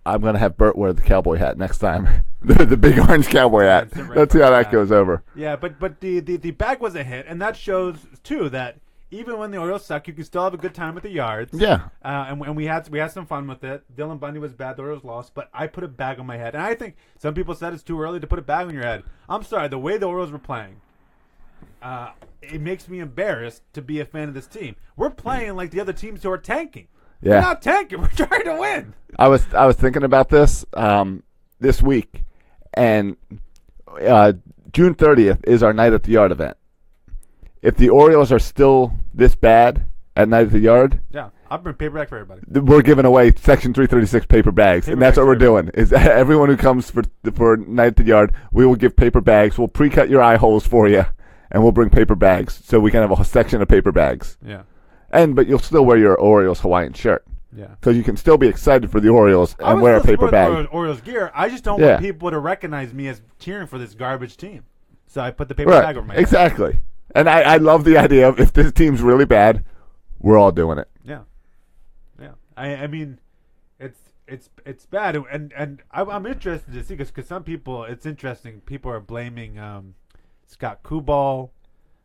I'm gonna have Bert wear the cowboy hat next time, the big orange cowboy hat. Let's see how that goes over. Yeah, but the bag was a hit, and that shows too that even when the Orioles suck, you can still have a good time at the yards. Yeah. And we had some fun with it. Dylan Bundy was bad. The Orioles lost, but I put a bag on my head. And I think some people said it's too early to put a bag on your head. I'm sorry. The way the Orioles were playing, it makes me embarrassed to be a fan of this team. We're playing like the other teams who are tanking. Yeah. We're not tanking. We're trying to win. I was thinking about this week, and June 30th is our Night at the Yard event. If the Orioles are still this bad at Night at the Yard, Yeah, I'll bring paper back for everybody. we're giving away Section 336 paper bags, Paper and that's bags what we're for doing. Is everyone who comes for Night at the Yard, we will give paper bags. We'll pre-cut your eye holes for you, and we'll bring paper bags so we can have a whole section of paper bags. Yeah, But you'll still wear your Orioles Hawaiian shirt yeah. because you can still be excited for the Orioles and wear a paper bag. Orioles gear. I just don't Yeah. want people to recognize me as cheering for this garbage team. So I put the paper Right, bag over my head. exactly. And I love the idea of if this team's really bad, we're all doing it. Yeah, yeah. I mean, it's bad, and I'm interested to see because some people, it's interesting. People are blaming Scott Kubal.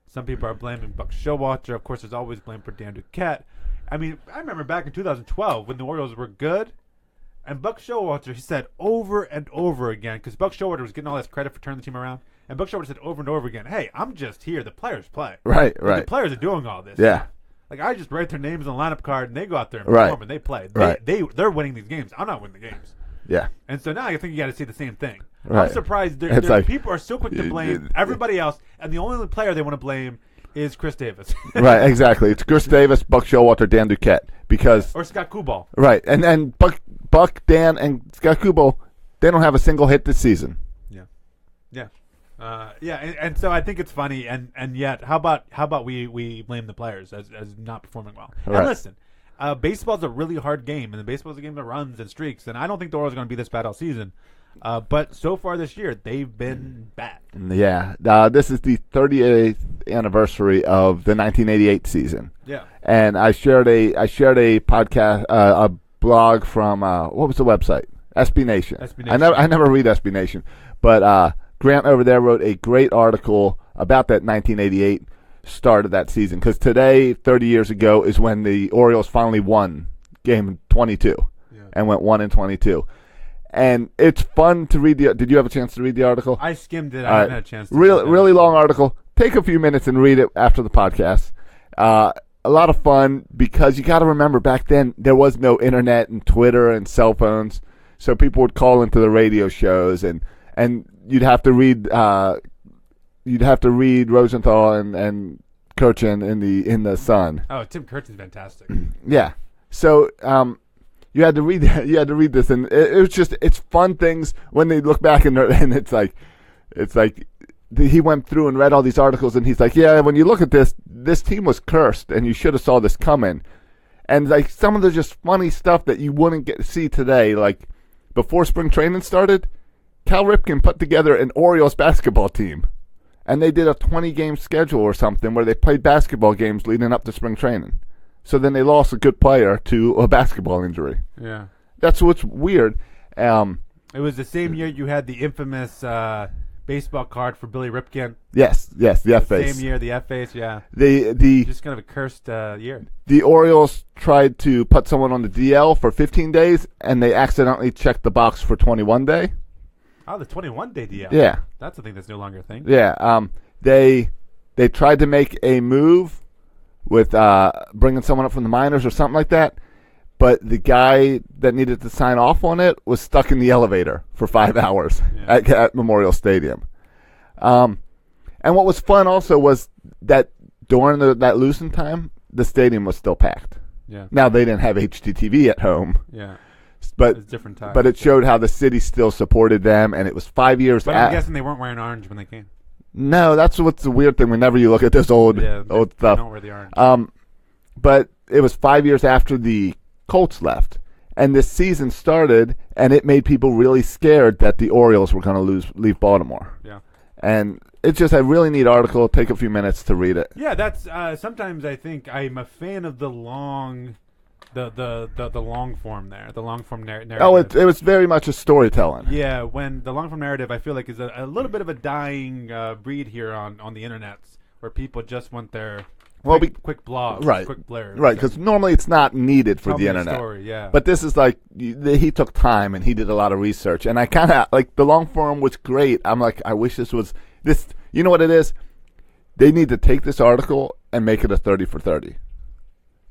Some people are blaming Buck Showalter. Of course, there's always blame for Dan Duquette. I mean, I remember back in 2012 when the Orioles were good, and Buck Showalter, he said over and over again, because Buck Showalter was getting all this credit for turning the team around, and Buck Showalter said over and over again, "Hey, I'm just here. The players play. Right, The right. players are doing all this. Yeah, Like I just write their names on the lineup card and they go out there and Right. perform and they play. Right. They're winning these games. I'm not winning the games. yeah. And so now I think you got to see the same thing. Right. I'm surprised It's like- people are so quick to blame everybody else, and the only player they want to blame is Chris Davis Right, exactly. It's Chris Davis, Buck Showalter, Dan Duquette. Because or Scott Kubal. right, and Buck, Dan, and Scott Kubo, they don't have a single hit this season. And so I think it's funny, and yet how about we blame the players as not performing well? Right. And listen, baseball's a really hard game, and the baseball's a game that runs and streaks, and I don't think the Orioles are going to be this bad all season. But so far this year, they've been bad. Yeah, this is the 38th anniversary of the 1988 season, Yeah. and I shared a podcast, a blog from what was the website? SB Nation. SB I never read SB Nation, but Grant over there wrote a great article about that 1988 start of that season because today, 30 years ago, is when the Orioles finally won game 22 and went 1-22. And it's fun to read did you have a chance to read the article? I skimmed it. All I haven't right. had a chance to Really long article. Take a few minutes and read it after the podcast. A lot of fun because you got to remember back then there was no internet and Twitter and cell phones, so people would call into the radio shows and you'd have to read Rosenthal and Kirchen in the Sun. Oh, Tim Kirchen's fantastic. Yeah. So you had to read this, and it's fun things when they look back and it's like he went through and read all these articles, and he's like, yeah, when you look at this team was cursed, and you should have saw this coming, and like some of the just funny stuff that you wouldn't get to see today, like before spring training started, Cal Ripken put together an Orioles basketball team, and they did a 20-game schedule or something where they played basketball games leading up to spring training. So then they lost a good player to a basketball injury. Yeah. That's what's weird. It was the same year you had the infamous baseball card for Billy Ripken. Yes, the F-face. Same year, the F-face, yeah. The Just kind of a cursed year. the Orioles tried to put someone on the DL for 15 days, and they accidentally checked the box for 21 day. Oh, the 21-day DL. Yeah. That's a thing that's no longer a thing. Yeah. They tried to make a move with bringing someone up from the minors or something like that, but the guy that needed to sign off on it was stuck in the elevator for 5 hours at Memorial Stadium. And what was fun also was that during that losing time, the stadium was still packed. Yeah. Now, they didn't have HDTV at home, Yeah. but It's a different time. but it showed how the city still supported them, and it was 5 years But I'm guessing they weren't wearing orange when they came. No, that's what's the weird thing whenever you look at this old They stuff. don't wear the orange. But it was 5 years after the Colts left, and this season started, and it made people really scared that the Orioles were going to leave Baltimore. Yeah. And it's just a really neat article. Take a few minutes to read it. Yeah, that's sometimes I think I'm a fan of the long, the long form there, the long form narrative. Oh, it was very much a storytelling. Yeah, when the long form narrative, I feel like is a little bit of a dying breed here on the internets, where people just want their quick blogs, right, quick blurbs, right, because normally it's not needed for Tell the me a internet. story, yeah. But this is like he took time and he did a lot of research, and I kind of like the long form was great. I'm like, I wish this was this. You know what it is? They need to take this article and make it a 30 for 30.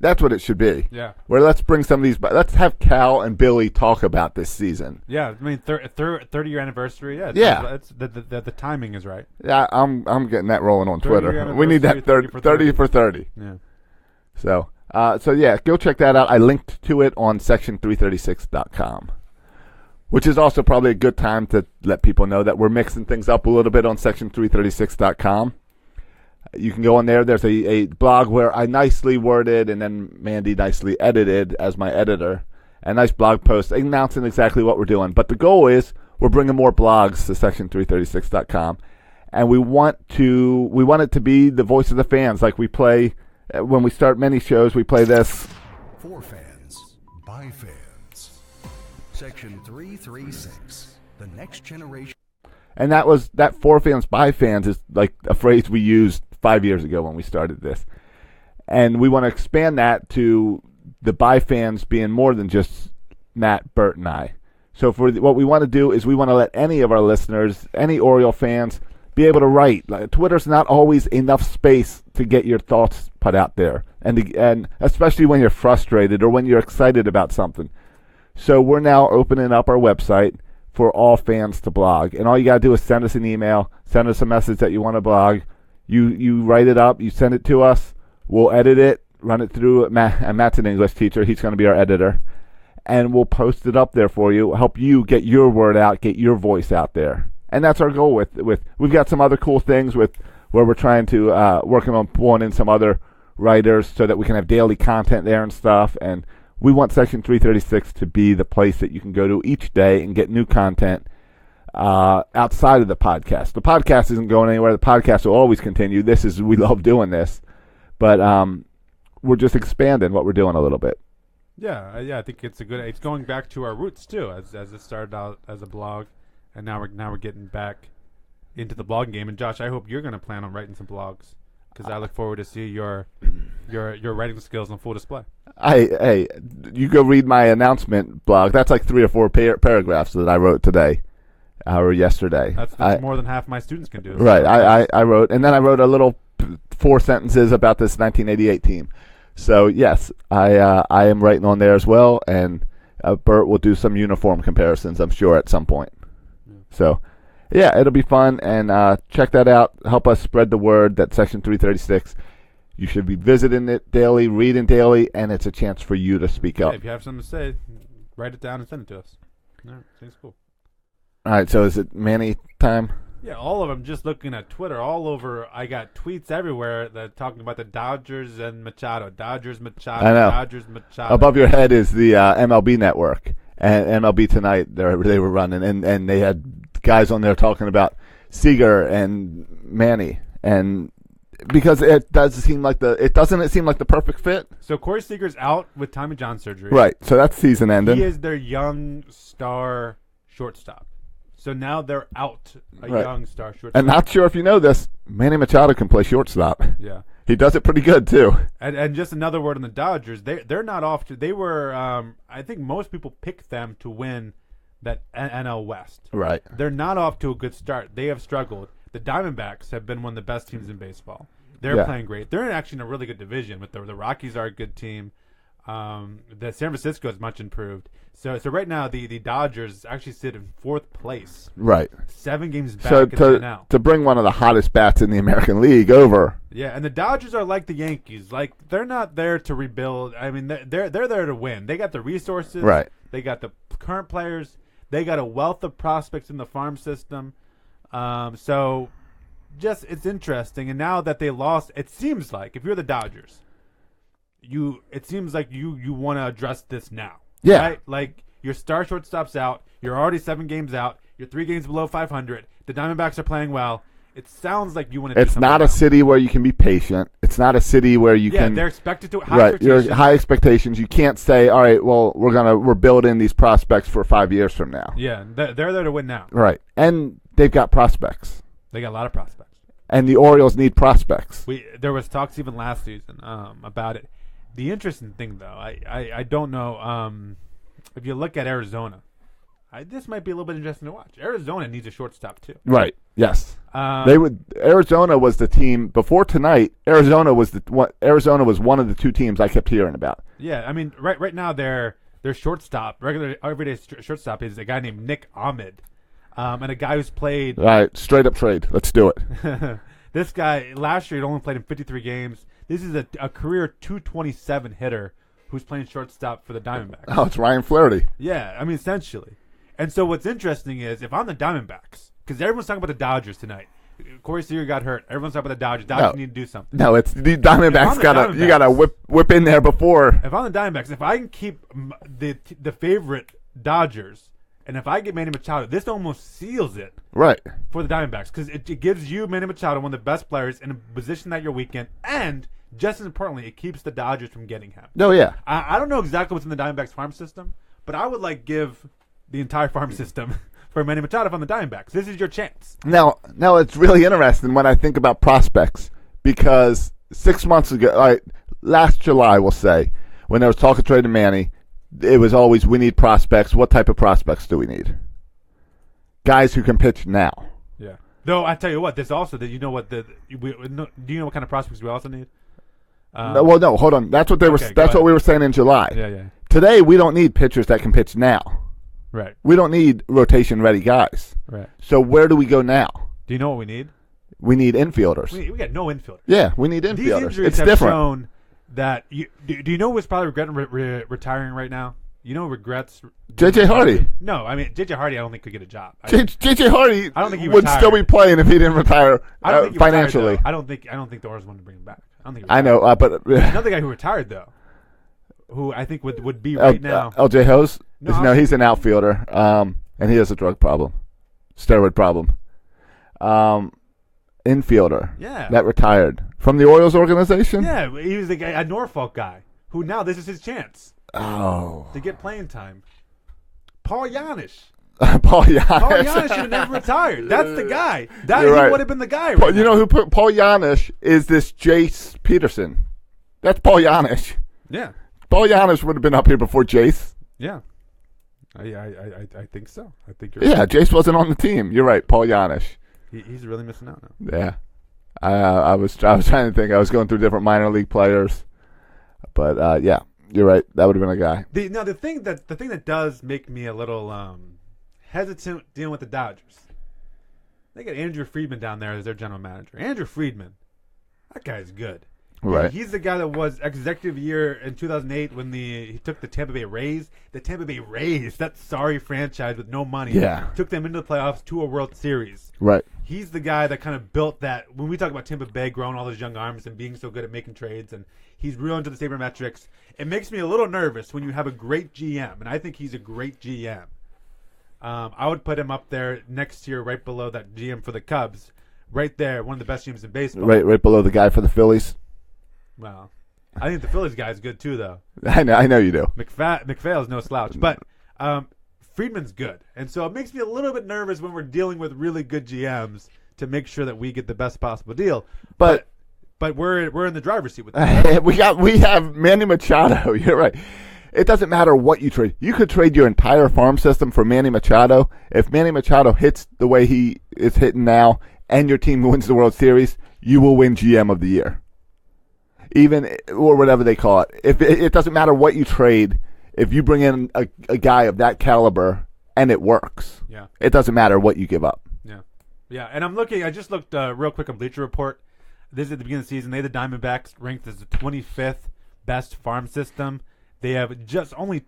That's what it should be. Yeah. Where let's bring some of these. Let's have Cal and Billy talk about this season. Yeah, I mean, 30-year anniversary. Yeah, Yeah. It's the timing is right. Yeah, I'm getting that rolling on 30-year Twitter. We need that anniversary, 30 for 30. Yeah. So yeah, go check that out. I linked to it on section336.com, which is also probably a good time to let people know that we're mixing things up a little bit on section336.com. You can go on there. There's a blog where I nicely worded and then Mandy nicely edited as my editor. A nice blog post announcing exactly what we're doing. But the goal is we're bringing more blogs to section336.com. And we want it to be the voice of the fans. Like we play, when we start many shows, we play this. For fans, by fans. Section 336, the next generation. And that for fans, by fans is like a phrase we used 5 years ago when we started this. And we want to expand that to the by fans being more than just Matt, Bert, and I. So what we want to do is we want to let any of our listeners, any Oriole fans, be able to write. Like, Twitter's not always enough space to get your thoughts put out there, and especially when you're frustrated or when you're excited about something. So we're now opening up our website for all fans to blog. And all you got to do is send us an email, send us a message that you want to blog. You write it up, you send it to us, we'll edit it, run it through Matt, and Matt's an English teacher, he's going to be our editor, and we'll post it up there for you, help you get your word out, get your voice out there. And that's our goal with we've got some other cool things with where we're trying to working on pulling in some other writers so that we can have daily content there and stuff, and we want Section 336 to be the place that you can go to each day and get new content outside of the podcast. The podcast isn't going anywhere. The podcast will always continue. We love doing this, but we're just expanding what we're doing a little bit. Yeah, I think it's it's going back to our roots too, as it started out as a blog, and now we're getting back into the blogging game. And Josh, I hope you're going to plan on writing some blogs, because I look forward to see your writing skills on full display. Hey, you go read my announcement blog. That's like 3 or 4 paragraphs that I wrote today. Or yesterday. That's more than half my students can do. Right. I wrote, and then I wrote a little 4 sentences about this 1988 team. So yes, I am writing on there as well, and Bert will do some uniform comparisons, I'm sure, at some point. Yeah. So yeah, it'll be fun, and check that out. Help us spread the word that Section 336. You should be visiting it daily, reading daily, and it's a chance for you to speak up. If you have something to say, write it down and send it to us. Yeah, seems cool. All right, so is it Manny time? Yeah, all of them. Just looking at Twitter, all over. I got tweets everywhere that talking about the Dodgers and Machado. Dodgers, Machado. I know. Dodgers, Machado. Above your head is the MLB Network, and MLB Tonight. They were running, and they had guys on there talking about Seager and Manny, and because it doesn't seem like the perfect fit. So Corey Seager's out with Tommy John surgery. Right. So that's season ending. He is their young star shortstop. So now they're out a young star shortstop. And not sure if you know this, Manny Machado can play shortstop. Yeah. He does it pretty good too. And just another word on the Dodgers, they're not off to. They were I think most people picked them to win that NL West. Right. They're not off to a good start. They have struggled. The Diamondbacks have been one of the best teams in baseball. They're playing great. They're actually in a really good division. With the Rockies are a good team. The San Francisco is much improved. So right now the Dodgers actually sit in 4th place. Right. 7 games back So in the NL. to bring one of the hottest bats in the American League over. Yeah, and the Dodgers are like the Yankees. Like, they're not there to rebuild. I mean, they're there to win. They got the resources. Right. They got the current players. They got a wealth of prospects in the farm system. So just it's interesting. And now that they lost, it seems like if you're the Dodgers, it seems like you want to address this now. Yeah. Right? Like, your star shortstop's out. You're already 7 games out. You're 3 games below 500. The Diamondbacks are playing well. It sounds like you want to do It's something not a now. city where you can be patient. It's not a city where you can. Yeah, they're expected to Right, your high expectations. You can't say, all right, well, we're building these prospects for 5 years from now. Yeah, they're there to win now. Right, and they've got prospects, They got a lot of prospects. and the Orioles need prospects. There was talks even last season about it. The interesting thing, though, I don't know if you look at Arizona. this might be a little bit interesting to watch. Arizona needs a shortstop too. Right. Yes. Um, Arizona was the team before tonight. Arizona was one of the two teams I kept hearing about. Yeah, I mean, right now their shortstop, regular everyday shortstop, is a guy named Nick Ahmed, and a guy who's played. All right, straight up trade. Let's do it. This guy last year he only played in 53 games. This is a career 227 hitter who's playing shortstop for the Diamondbacks. Oh, it's Ryan Flaherty. Yeah, I mean essentially. And so what's interesting is if I'm the Diamondbacks, because everyone's talking about the Dodgers tonight. Corey Seager got hurt. Everyone's talking about the Dodgers. Dodgers need to do something. No, it's the Diamondbacks. Diamondbacks. You gotta whip in there before. If I'm the Diamondbacks, if I can keep the favorite Dodgers, and if I get Manny Machado, this almost seals it Right. for the Diamondbacks because it gives you Manny Machado, one of the best players, in a position that you're weak in, and just as importantly, it keeps the Dodgers from getting him. No, yeah. I don't know exactly what's in the Diamondbacks farm system, but I would give the entire farm system for Manny Machado from the Diamondbacks. This is your chance. Now it's really interesting when I think about prospects because 6 months ago, last July, we'll say, when there was talk of trading Manny, it was always we need prospects. What type of prospects do we need? Guys who can pitch now. Yeah. Though I tell you what, this also that you know what do you know what kind of prospects we also need? No, hold on. That's what they were. Okay, That's what we were saying in July. Yeah. Today we don't need pitchers that can pitch now. Right. We don't need rotation ready guys. Right. So where do we go now? Do you know what we need? We need infielders. We got no infielders. Yeah, we need These infielders. injuries It's have different. shown that do you know who's probably regretting retiring right now? You know, regrets. J.J. Hardy. No, I mean J.J. Hardy. I don't think could get a job. J.J. Hardy I don't think he would retired. still be playing if he didn't retire I don't think he financially. retired, though. I don't think the Orioles wanted to bring him back. I don't think. He I retired. know, but Another guy who retired though, who I think would be right now. L.J. Hose. No, He's an outfielder, and he has a drug problem, steroid problem. Infielder. Yeah. That retired from the Orioles organization. Yeah, he was a Norfolk guy who now this is his chance Oh, to get playing time. Paul Yanish. Paul Giannis. Paul Yanish should have never retired. That's the guy. He You're right. would have been the guy. Paul, Right you now. know who put Paul Giannis is this Jace Peterson. That's Paul Giannis. Yeah. Paul Giannis would have been up here before Jace. Yeah. I think so. I think you're Yeah, right. Jace wasn't on the team. You're right, Paul Giannis. He's really missing out now. Yeah, I was trying to think. I was going through different minor league players, but yeah, you're right. That would have been a guy. The thing that does make me a little hesitant dealing with the Dodgers. They got Andrew Friedman down there as their general manager. Andrew Friedman, that guy's good. Right. He's the guy that was executive year in 2008 when he took the Tampa Bay Rays. The Tampa Bay Rays, that sorry franchise with no money, Yeah. took them into the playoffs to a World Series. Right. He's the guy that kind of built that. When we talk about Tampa Bay growing all those young arms and being so good at making trades, and he's real into the sabermetrics, it makes me a little nervous when you have a great GM, and I think he's a great GM. I would put him up there next year, right below that GM for the Cubs, right there, one of the best GMs in baseball. Right below the guy for the Phillies. Well, I think the Phillies guy is good too, though. I know you do. McPhail's no slouch, but Friedman's good, and so it makes me a little bit nervous when we're dealing with really good GMs to make sure that we get the best possible deal. But we're in the driver's seat with that. we have Manny Machado. You're right. It doesn't matter what you trade. You could trade your entire farm system for Manny Machado. If Manny Machado hits the way he is hitting now, and your team wins the World Series, you will win GM of the year. Even, or whatever they call it. If it doesn't matter what you trade, if you bring in a guy of that caliber and it works, Yeah. it doesn't matter what you give up. Yeah, and I just looked real quick on Bleacher Report. This is at the beginning of the season. The Diamondbacks ranked as the 25th best farm system. They have just only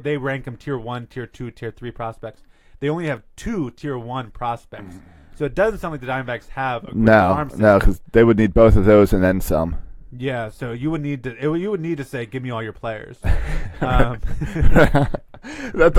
they rank them tier 1, tier 2, tier 3 prospects. They only have 2 tier 1 prospects. So it doesn't sound like the Diamondbacks have a good farm system. No, because they would need both of those and then some. Yeah, so you would need to say, give me all your players. That's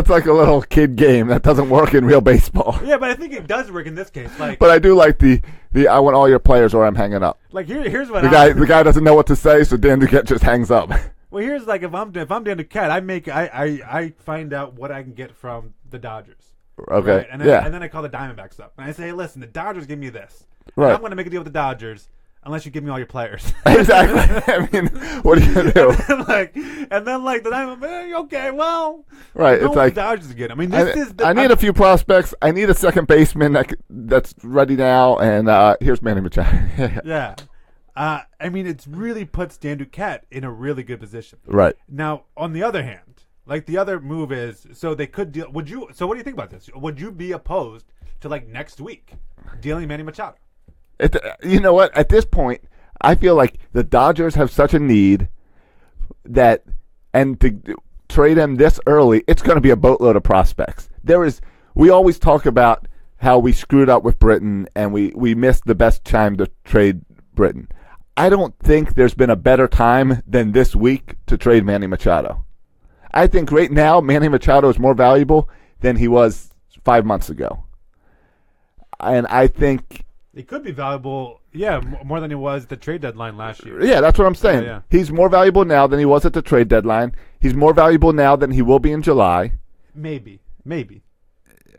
like a little kid game. That doesn't work in real baseball. Yeah, but I think it does work in this case. But I do like the I want all your players or I'm hanging up. Like here's what The guy doesn't know what to say, so Dan Duquette just hangs up. Well, here's like if I'm Dan Duquette, I find out what I can get from the Dodgers. Okay. Right? And then I call the Diamondbacks up and I say, hey, listen, the Dodgers give me this. Right. I'm going to make a deal with the Dodgers. unless you give me all your players. Exactly. I mean, what are you gonna do? and then the Diamondbacks, okay, well, Right. no It's like the Dodgers again. I mean, this is. I need a few prospects. I need a second baseman that's ready now. And here's Manny Machado. Yeah. I mean, it really puts Dan Duquette in a really good position. Right. Now, on the other hand, like the other move is, so they could deal. So what do you think about this? Would you be opposed to next week dealing Manny Machado? You know what? At this point, I feel like the Dodgers have such a need and to trade him this early, it's going to be a boatload of prospects. We always talk about how we screwed up with Britton and we missed the best time to trade Britton. I don't think there's been a better time than this week to trade Manny Machado. I think right now Manny Machado is more valuable than he was 5 months ago. And I think... It could be valuable, more than he was at the trade deadline last year. Yeah, that's what I'm saying. Yeah. He's more valuable now than he was at the trade deadline. He's more valuable now than he will be in July. Maybe.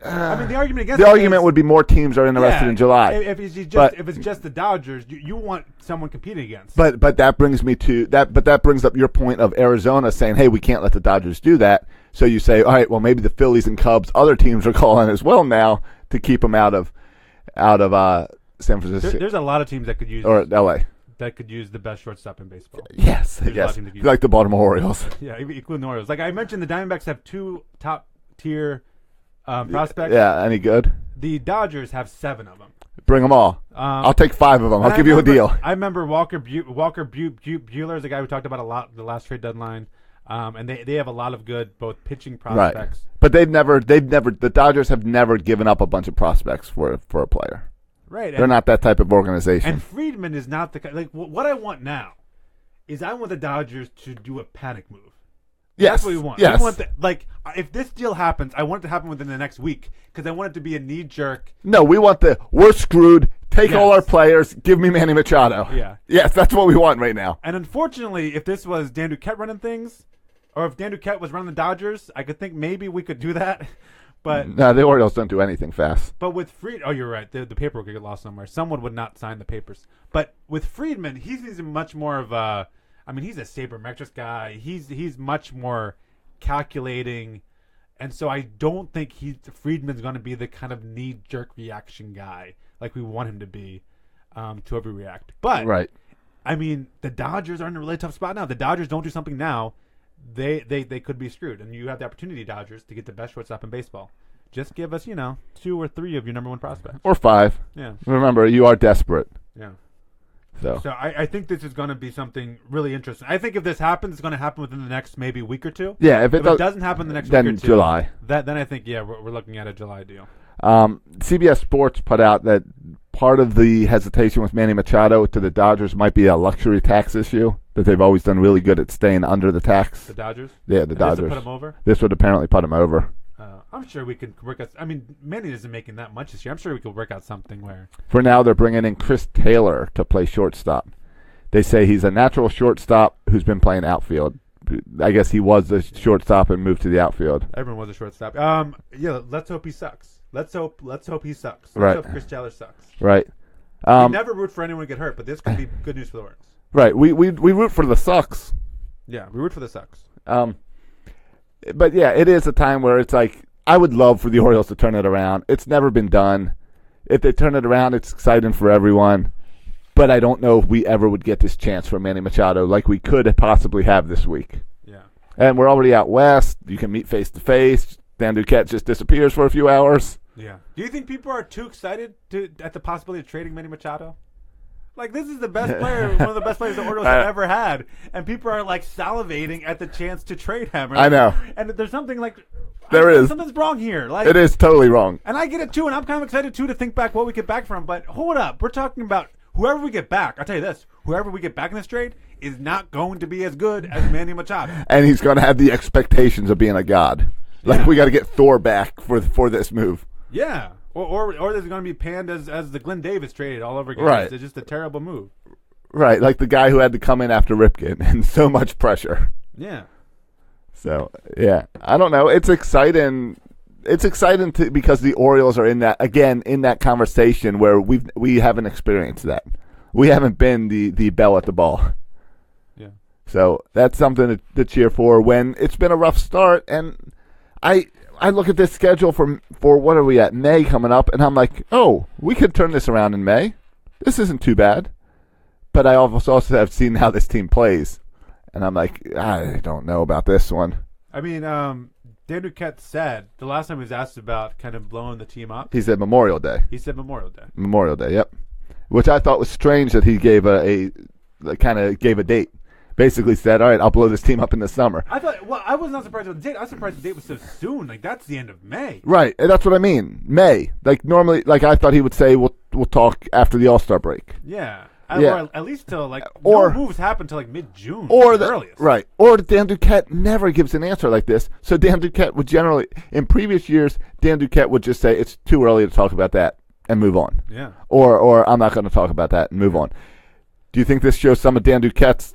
I mean, the argument against would be more teams are interested in July. If it's just the Dodgers, you want someone competing against. But that brings me to that. But that brings up your point of Arizona saying, "Hey, we can't let the Dodgers do that." So you say, "All right, well, maybe the Phillies and Cubs, other teams are calling as well now to keep them out of San Francisco There's a lot of teams that could use or L.A. that could use the best shortstop in baseball. Yes, There's a lot yes, of teams that could use like the Baltimore Orioles. Yeah, including the Orioles. Like I mentioned, the Diamondbacks have 2 top tier prospects. Yeah, any good? The Dodgers have 7 of them. Bring them all. I'll take 5 of them. I'll give you a deal. I remember Walker Buehler is a guy we talked about a lot the last trade deadline, and they have a lot of good both pitching prospects. Right. But the Dodgers have never given up a bunch of prospects for a player. Right. They're not that type of organization. And Friedman is not the what I want now is I want the Dodgers to do a panic move. Yes. That's what we want. Yes. We want if this deal happens, I want it to happen within the next week because I want it to be a knee jerk. No, we want we're screwed. Take Yes. all our players. Give me Manny Machado. Yeah. Yes, that's what we want right now. And unfortunately, if this was Dan Duquette running things, or if Dan Duquette was running the Dodgers, I could think maybe we could do that. But No, the Orioles don't do anything fast. with Friedman, oh, you're right. The paperwork could get lost somewhere. Someone would not sign the papers. But with Friedman, he's much more of a. I mean, he's a sabermetrics guy. He's much more calculating, and so I don't think Friedman's going to be the kind of knee jerk reaction guy like we want him to be to overreact. But Right. I mean, the Dodgers are in a really tough spot now. The Dodgers don't do something now, they could be screwed. And you have the opportunity, Dodgers, to get the best shortstop in baseball. Just give us, 2 or 3 of your number 1 prospects. Or 5. Yeah, Remember, you are desperate. yeah. So So I think this is going to be something really interesting. I think if this happens, it's going to happen within the next maybe week or 2. yeah, if it, If it doesn't happen the next then week or 2, July. then I think we're looking at a July deal. CBS Sports put out that part of the hesitation with Manny Machado to the Dodgers might be a luxury tax issue, that they've always done really good at staying under the tax. The Dodgers. Yeah, the And this Dodgers. will put them over. This would apparently put them over. I'm sure we could work out. I mean, Manny isn't making that much this year. I'm sure we could work out something where. For now, they're bringing in Chris Taylor to play shortstop. They say he's a natural shortstop who's been playing outfield. I guess he was the shortstop and moved to the outfield. Everyone was a shortstop. Let's hope he sucks. Let's hope he sucks. Right. Let's hope Chris Taylor sucks. Right. We never root for anyone to get hurt, but this could be good news for the Orioles. Right. We root for the sucks. Yeah, we root for the sucks. But yeah, it is a time where it's like, I would love for the Orioles to turn it around. It's never been done. If they turn it around, it's exciting for everyone. But I don't know if we ever would get this chance for Manny Machado like we could possibly have this week. Yeah. And we're already out west. You can meet face to face. Dan Duquette just disappears for a few hours. Yeah. Do you think people are too excited at the possibility of trading Manny Machado? Like, this is the best player, one of the best players the Orioles have ever had, and people are like salivating at the chance to trade him. I know. And there's something like something's wrong here. Like, It is totally wrong. and I get it too, and I'm kind of excited too to think back what we get back from. But hold up, we're talking about whoever we get back. I'll tell you this: whoever we get back in this trade is not going to be as good as Manny Machado. And he's going to have the expectations of being a god. Like, Yeah. we got to get Thor back for this move. Yeah. Or there's going to be panned as the Glenn Davis traded all over again. Right. It's just a terrible move. Right, like the guy who had to come in after Ripken and so much pressure. Yeah. So, yeah. I don't know. It's exciting. It's exciting because the Orioles are in that conversation where we haven't experienced that. we haven't been the bell at the ball. Yeah. So that's something to cheer for when it's been a rough start. And I look at this schedule for what are we at, May coming up, and I'm like, oh, we could turn this around in May. This isn't too bad. But I also have seen how this team plays, and I'm like, I don't know about this one. I mean, Dan Duquette said the last time he was asked about kind of blowing the team up, He said Memorial Day. he said Memorial Day. Memorial Day, yep. Which I thought was strange that he gave a date. Basically said, all right, I'll blow this team up in the summer. I was not surprised with the date. I was surprised the date was so soon. Like, that's the end of May. Right, and that's what I mean. May. Like normally, like I thought he would say we'll talk after the All-Star break. Yeah. Yeah. Or at least till like Or- no moves happen till like mid-June. Or at the earliest. right. Or Dan Duquette never gives an answer like this. So Dan Duquette would generally, in previous years, Dan Duquette would just say it's too early to talk about that and move on. Yeah. Or I'm not going to talk about that and move on. Do you think this shows some of Dan Duquette's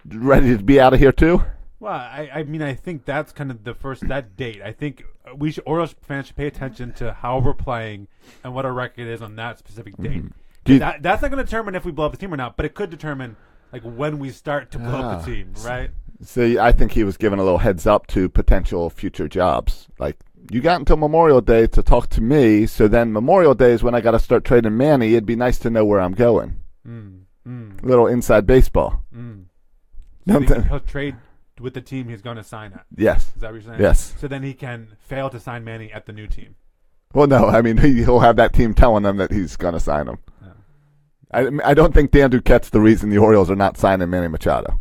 ready to be out of here too? Well, I mean, I think that's kind of that date. I think Orioles fans should pay attention to how we're playing and what our record is on that specific date. Do you- That's not going to determine if we blow up the team or not, but it could determine like when we start to blow up the team, right? See, I think he was giving a little heads up to potential future jobs. Like, you got until Memorial Day to talk to me, so then Memorial Day is when I got to start trading Manny. It'd be nice to know where I'm going. A little inside baseball. So he'll trade with the team he's going to sign at. Yes. Is that what you're saying? Yes. So then he can fail to sign Manny at the new team. Well, no, I mean, he'll have that team telling them that he's going to sign him. I don't think Dan Duquette's the reason the Orioles are not signing Manny Machado.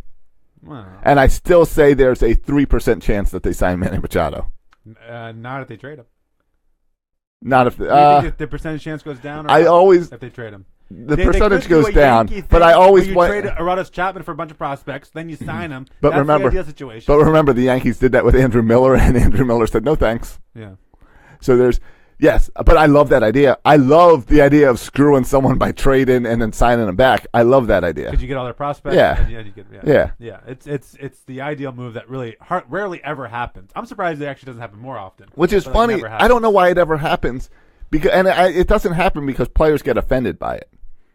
Well, And I still say there's a 3% chance that they sign Manny Machado. not if they trade him. Not if Do you think if the percentage chance goes down? Or I not always if they trade him. the They percentage could do goes a down, Yankee but thing I always where you want. trade Aroldis Chapman for a bunch of prospects, then you sign him. But That's remember- the ideal situation. But remember, the Yankees did that with Andrew Miller, and Andrew Miller said no thanks. yeah. So yes, but I love that idea. I love the idea of screwing someone by trading and then signing them back. I love that idea. Because you get all their prospects. Yeah. And you get, Yeah. It's the ideal move that really rarely ever happens. I'm surprised it actually doesn't happen more often. Which is But it funny. never I don't know why it ever happens, it doesn't happen because players get offended by it,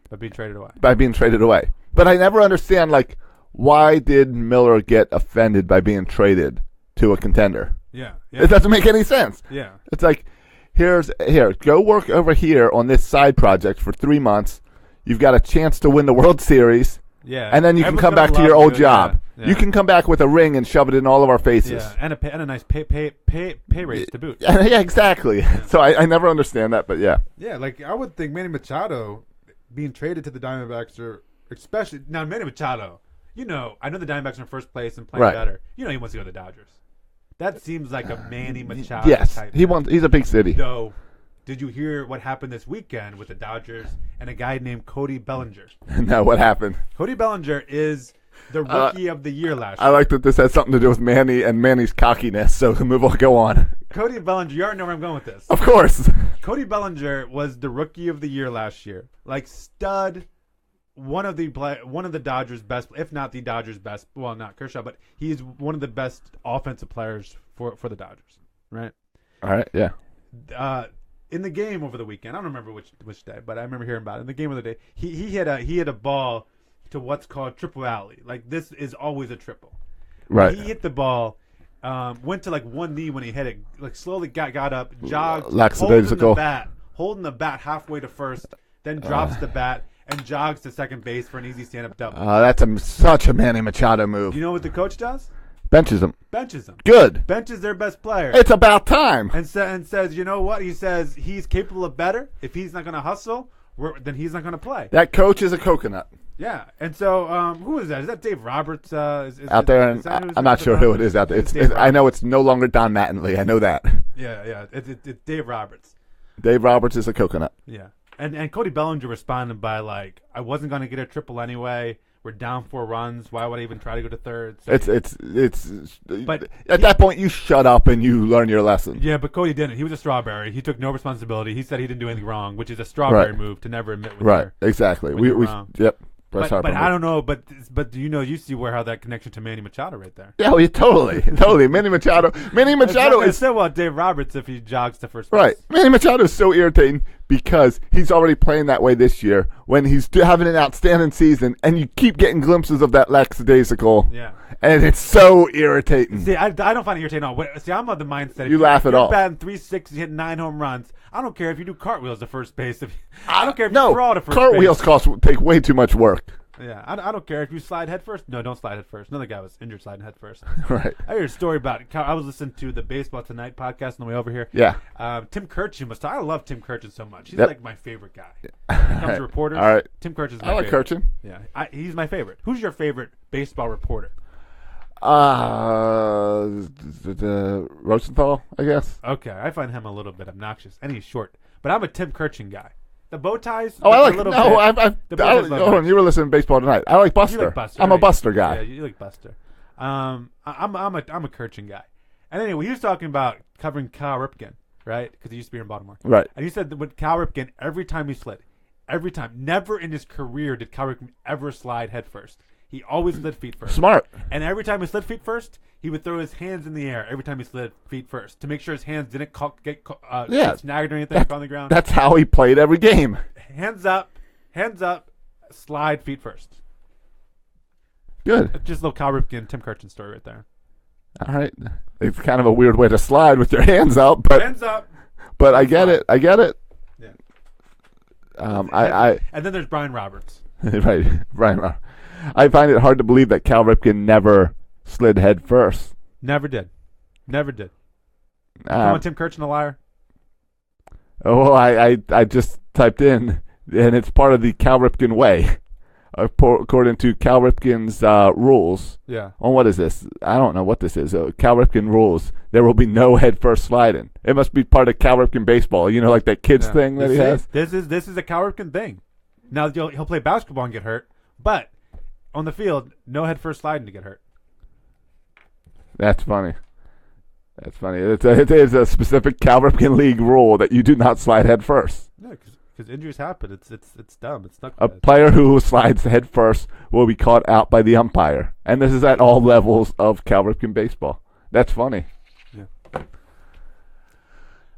But being traded away. by being traded away. But I never understand, like, why did Miller get offended by being traded to a contender? Yeah. It doesn't make any sense. Yeah. It's like, here, go work over here on this side project for 3 months. You've got a chance to win the World Series, Yeah. and then you can Everyone's come gonna back to your love old you. job. Yeah. You can come back with a ring and shove it in all of our faces. Yeah. And a nice pay raise to boot. Yeah, exactly. So I never understand that, but yeah. Yeah, like I would think Manny Machado being traded to the Diamondbacks, or especially now Manny Machado. I know the Diamondbacks are in first place and playing Right. better. He wants to go to the Dodgers. That seems like a Manny Machado Yes, type. he's a big city. Though, did you hear what happened this weekend with the Dodgers and a guy named Cody Bellinger? No, what happened? Cody Bellinger is the rookie of the year last I year. like that this has something to do with Manny and Manny's cockiness, so the move will go on. Cody Bellinger, you already know where I'm going with this. Of course. Cody Bellinger was the rookie of the year last year. Like stud, one of the Dodgers' best, if not the Dodgers' best. Well, not Kershaw, but he's one of the best offensive players for the Dodgers, right? All right, yeah. In the game over the weekend, I don't remember which day, but I remember hearing about it. In the game of the day, he hit a ball to what's called triple alley. Like this is always a triple. Right. He hit the ball. Went to like one knee when he hit it. Like slowly got up, jogged, Lackadaisical. holding the bat halfway to first, then drops the bat and jogs to second base for an easy stand-up double. That's such a Manny Machado move. You know what the coach does? Benches him. Benches him. Good. Benches their best player. It's about time. And says, you know what? He says he's capable of better. If he's not going to hustle, then he's not going to play. That coach is a coconut. Yeah. And so, who is that? Is that Dave Roberts? Out there, and I'm not sure who it is out there. I know it's no longer Don Mattingly. I know that. Yeah. It's Dave Roberts. Dave Roberts is a coconut. Yeah. And Cody Bellinger responded by like, I wasn't going to get a triple anyway. We're down 4 runs. Why would I even try to go to third? So But at that point, you shut up and you learn your lesson. yeah, but Cody didn't. He was a strawberry. He took no responsibility. He said he didn't do anything wrong, which is a strawberry Right. move to never admit. When Right. you're- Exactly. when We you're wrong. yep. Bryce But Harper I move. don't know. But you see where how that connection to Manny Machado right there. Yeah, well, totally. Manny Machado It's not is so well Dave Roberts if he jogs to first base. right. Manny Machado is so irritating. because he's already playing that way this year when he's having an outstanding season, and you keep getting glimpses of that lackadaisical. Yeah. And it's so irritating. See, I don't find it irritating at all. See, I'm of the mindset. if You laugh if it you're off. batting 360, hitting 9 home runs. I don't care if you do cartwheels to first base. I don't care if no, you crawl to first cartwheels base. take way too much work. Yeah, I don't care if you slide head first. No, don't slide head first. Another guy was injured sliding head first. Right. I heard a story about. I was listening to the Baseball Tonight podcast on the way over here. Yeah. Tim Kirchin was. I love Tim Kirchin so much. He's Yep. like my favorite guy. When it comes to reporters, All right. Tim Kirchin's my I like favorite. Kirchin. Yeah, he's my favorite. Who's your favorite baseball reporter? The Rosenthal, I guess. Okay, I find him a little bit obnoxious, and he's short. But I'm a Tim Kirchin guy. The bow ties. Oh, I like. a little No, bit. The bow ties hold on. You were listening to Baseball Tonight. I like Buster. You like Buster. I'm a right? Buster guy. Yeah, you like Buster. I'm a Kirchin guy. And anyway, he was talking about covering Cal Ripken, right? Because he used to be here in Baltimore. Right. And he said that with Cal Ripken, every time he slid, never in his career did Cal Ripken ever slide head first. He always slid feet first. Smart. And every time he slid feet first, he would throw his hands in the air every time he slid feet first to make sure his hands didn't get snagged or anything on the ground. That's how he played every game. Hands up, slide feet first. Good. Just a little Cal Ripken, Tim Kirchin story right there. All right. It's kind of a weird way to slide with your hands out, but Hands up. I get it. I get it. Yeah. And then there's Brian Roberts. right. I find it hard to believe that Cal Ripken never slid head first. Never did. Come on, Tim Kirchin, a liar. Oh, I just typed in, and it's part of the Cal Ripken way, according to Cal Ripken's rules. Yeah. On what is this? I don't know what this is. Cal Ripken rules. There will be no head first sliding. It must be part of Cal Ripken baseball. You know, like that kids thing that he has. This is a Cal Ripken thing. Now he'll play basketball and get hurt, but on the field, no head first sliding to get hurt. That's funny. It is a specific Cal Ripken league rule that you do not slide head first. Yeah, because injuries happen. It's dumb. It's not A good. player who slides head first will be caught out by the umpire, and this is at all levels of Cal Ripken baseball. That's funny.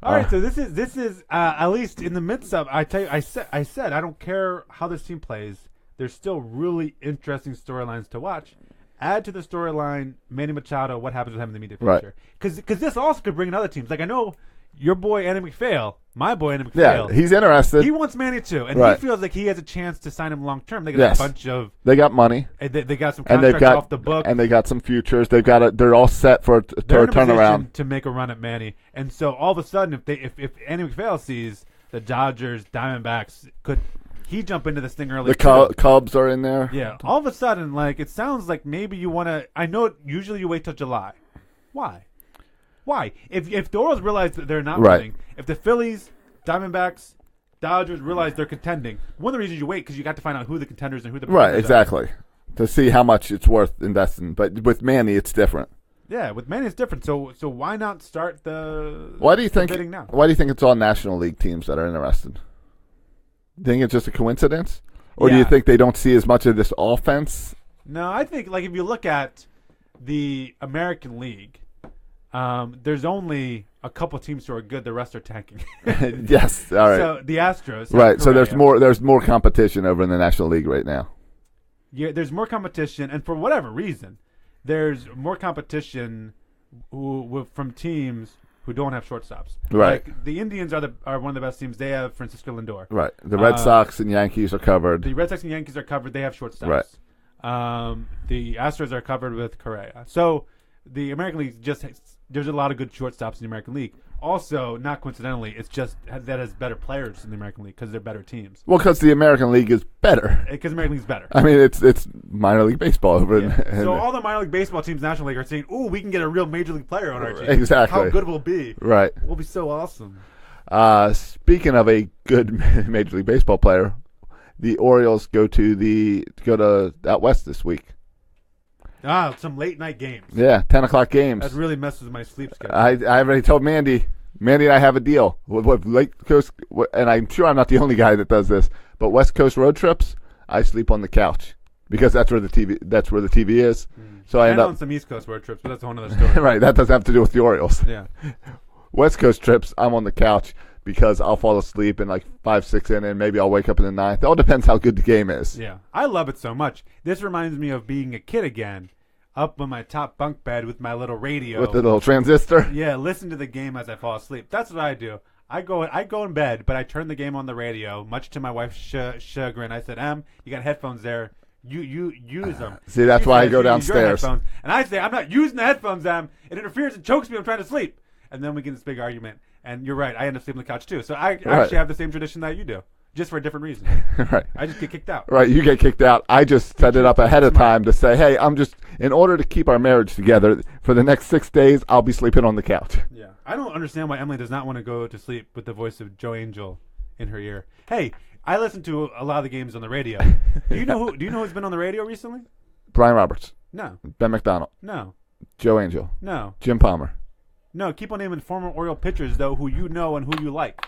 All right, so this is at least in the midst of. I tell you, I said I don't care how this team plays. There's still really interesting storylines to watch. Add to the storyline Manny Machado, what happens with him in the immediate Right. future? Because this also could bring in other teams. Like I know your boy Andy McPhail, my boy Andy Yeah, McPhail. he's interested. He wants Manny too, and Right. he feels like he has a chance to sign him long term. They got Yes. a bunch of. They got money, They got some and they've contracts got off the book. and they got some futures. They're all set for They're a in a position turnaround. to make a run at Manny, and so all of a sudden, if Andy McPhail sees the Dodgers, Diamondbacks, could he jump into this thing early? The too? Cubs are in there. Yeah. All of a sudden, like it sounds like maybe you want to. I know usually you wait till July. Why? If the Orioles realize that they're not Right. winning, if the Phillies, Diamondbacks, Dodgers realize they're contending, one of the reasons you wait because you got to find out who the contenders and who the Right, pretenders are. exactly. To see how much it's worth investing. But with Manny, it's different. Yeah, with Manny it's different. So why not start the? Why do you the think? bidding now? Why do you think it's all National League teams that are interested? Think it's just a coincidence, or do you Yeah. think they don't see as much of this offense? No, I think like if you look at the American League, there's only a couple teams who are good. The rest are tanking. Yes. All right. So the Astros, Right. So there's Correa. more more competition over in the National League right now. Yeah, there's more competition, and for whatever reason, there's more competition from teams who don't have shortstops. Right. Like the Indians are one of the best teams. They have Francisco Lindor. Right. The Red Sox and Yankees are covered. The Red Sox and Yankees are covered. They have shortstops. Right. The Astros are covered with Correa. So the American League there's a lot of good shortstops in the American League. Also, not coincidentally, it's just that has better players in the American League because they're better teams. Well, because the American League is better. Because the American League's better. I mean, it's minor league baseball over in. So all the minor league baseball teams in the National League are saying, "Ooh, we can get a real major league player on our team. Exactly. How good we'll be. Right. We'll be so awesome." Speaking of a good Major League Baseball player, the Orioles go to out west this week. Some late night games. Yeah, 10:00 games. That really messes with my sleep schedule. I already told Mandy and I have a deal with Lake Coast, and I'm sure I'm not the only guy that does this. But West Coast road trips, I sleep on the couch because that's where the TV is. So I end and on up some East Coast road trips, but that's a whole other story. right. That doesn't have to do with the Orioles. Yeah. West Coast trips, I'm on the couch because I'll fall asleep in like 5, 6 in, and maybe I'll wake up in the 9th. It all depends how good the game is. Yeah, I love it so much. This reminds me of being a kid again, up on my top bunk bed with my little radio. With the little transistor. Yeah, listen to the game as I fall asleep. That's what I do. I go in bed, but I turn the game on the radio, much to my wife's chagrin. I said, you got headphones there. You use them. See, that's She why I says, go "You use your downstairs." headphones." And I say, I'm not using the headphones, It interferes and chokes me. I'm trying to sleep. And then we get in this big argument. And you're right. I end up sleeping on the couch, too. So I actually have the same tradition that you do, just for a different reason. Right. I just get kicked out. Right, you get kicked out. I just set it up ahead of time to say, hey, in order to keep our marriage together, for the next 6 days, I'll be sleeping on the couch. Yeah. I don't understand why Emily does not want to go to sleep with the voice of Joe Angel in her ear. Hey, I listen to a lot of the games on the radio. Do you know who's been on the radio recently? Brian Roberts, No. Ben McDonald, No. Joe Angel, No. Jim Palmer. No, keep on naming former Oriole pitchers, though, who you know and who you like.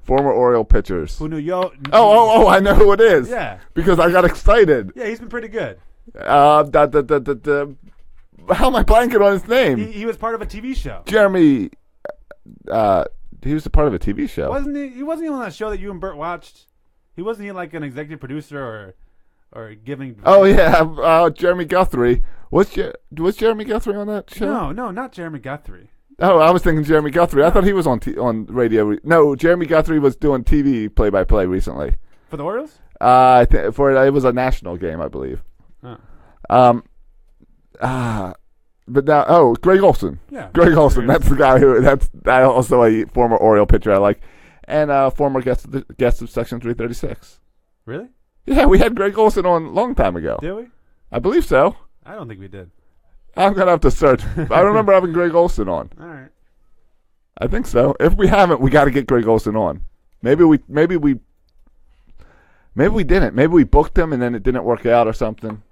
Former Oriole pitchers. Who knew Yo? Oh, I know who it is. Yeah. Because I got excited. Yeah, he's been pretty good. How am I blanking on his name? He was part of a TV show. Jeremy, he was a part of a TV show. Wasn't he? He wasn't on that show that you and Bert watched. He wasn't like an executive producer or giving. Oh yeah, Jeremy Guthrie. Was Jeremy Guthrie on that show? No, not Jeremy Guthrie. Oh, I was thinking Jeremy Guthrie. I thought he was on radio. No, Jeremy Guthrie was doing TV play-by-play recently. For the Orioles? It was a national game, I believe. Oh. But now, Greg Olson. Yeah. Greg Olson. That's the guy that's also a former Oriole pitcher I like, and former guest of Section 336. Really? Yeah, we had Greg Olson on a long time ago. Did we? I believe so. I don't think we did. I'm gonna have to search. I remember having Greg Olson on. All right. I think so. If we haven't, we got to get Greg Olson on. Maybe we didn't. Maybe we booked him and then it didn't work out or something.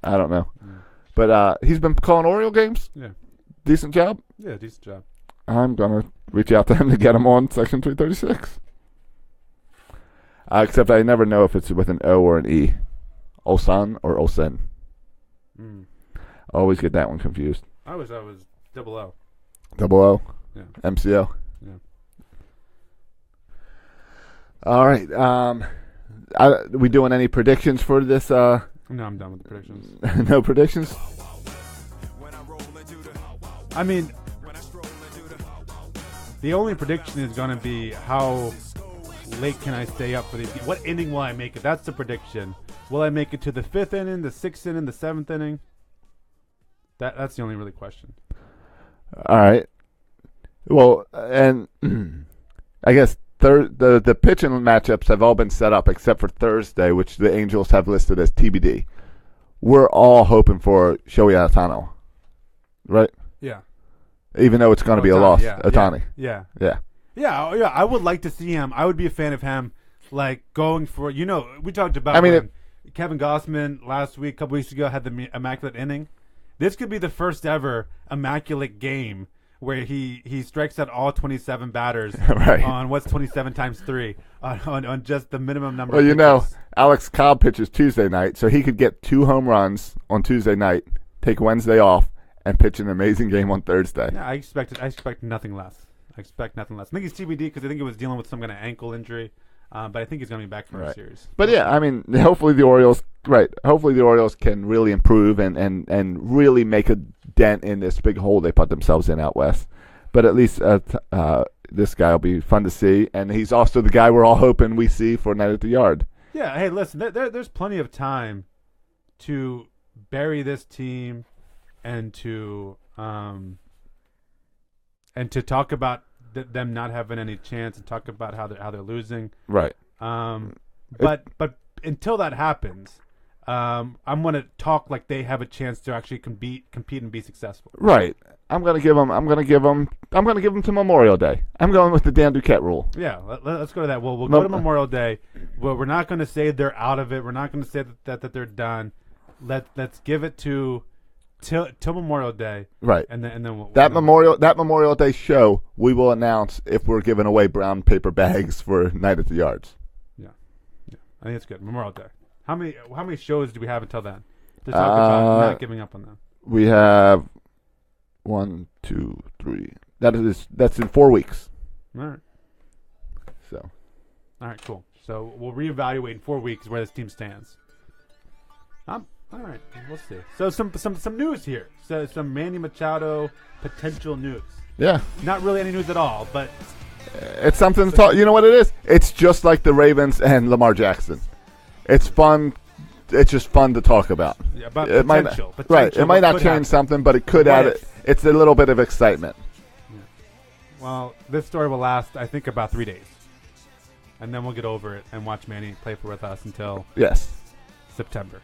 I don't know. Yeah. But he's been calling Oriole games. Yeah. Decent job. Yeah, decent job. I'm gonna reach out to him to get him on Section 336. Except I never know if it's with an O or an E. Olson or Olsen. Mm. I always get that one confused. I was double O. Double O? Yeah. MCO? Yeah. All right. We doing any predictions for this? No, I'm done with the predictions. No predictions? I mean, the only prediction is going to be how late can I stay up for these. What inning will I make it? That's the prediction. Will I make it to the 5th inning, the 6th inning, the 7th inning? That's the only really question. All right. Well, and I guess the pitching matchups have all been set up except for Thursday, which the Angels have listed as TBD. We're all hoping for Shohei Ohtani, right? Yeah. Even though it's going to be a loss. Yeah, Ohtani. Yeah. Yeah. Yeah, I would like to see him. I would be a fan of him, like going for. We talked about. I mean, when Kevin Gossman last week, a couple weeks ago, had the immaculate inning. This could be the first ever immaculate game where he strikes out all 27 batters Right. on what's 27 times 3 on just the minimum number. Well, of pitches. Alex Cobb pitches Tuesday night, so he could get 2 home runs on Tuesday night, take Wednesday off, and pitch an amazing game on Thursday. Yeah, I expect nothing less. I think he's TBD because I think he was dealing with some kind of ankle injury, but I think he's going to be back for a series. But yeah, I mean, hopefully the Orioles can really improve and really make a dent in this big hole they put themselves in out west. But at least this guy will be fun to see, and he's also the guy we're all hoping we see for Night at the Yard. Yeah, hey, listen, there's plenty of time to bury this team and to talk about them not having any chance and talk about how they're losing. Right. But until that happens, I'm going to talk like they have a chance to actually compete and be successful. Right. I'm gonna give them to Memorial Day. I'm going with the Dan Duquette rule. Yeah, let's go to that. We'll go to Memorial Day. Well, we're not going to say they're out of it. We're not going to say that they're done. Let's give it till Memorial Day. Right. And then we'll Memorial Day show, we will announce if we're giving away brown paper bags for Night at the Yards. Yeah. I think it's good. Memorial Day. How many shows do we have until then to talk about not giving up on them? We have 1, 2, 3. That's in 4 weeks. All right. So All right, cool. So we'll reevaluate in 4 weeks where this team stands. All right, we'll see. So some news here. So some Manny Machado potential news. yeah, Not really any news at all, but it's something to talk. You know what it is? It's just like the Ravens and Lamar Jackson. It's fun. It's just fun to talk about. yeah, about It might potential. not, right. It might what not could change happen. something, but it could What add if? it. It's a little bit of excitement. Well, this story will last, I think, about 3 days. And then we'll get over it and watch Manny play with us until Yes. September.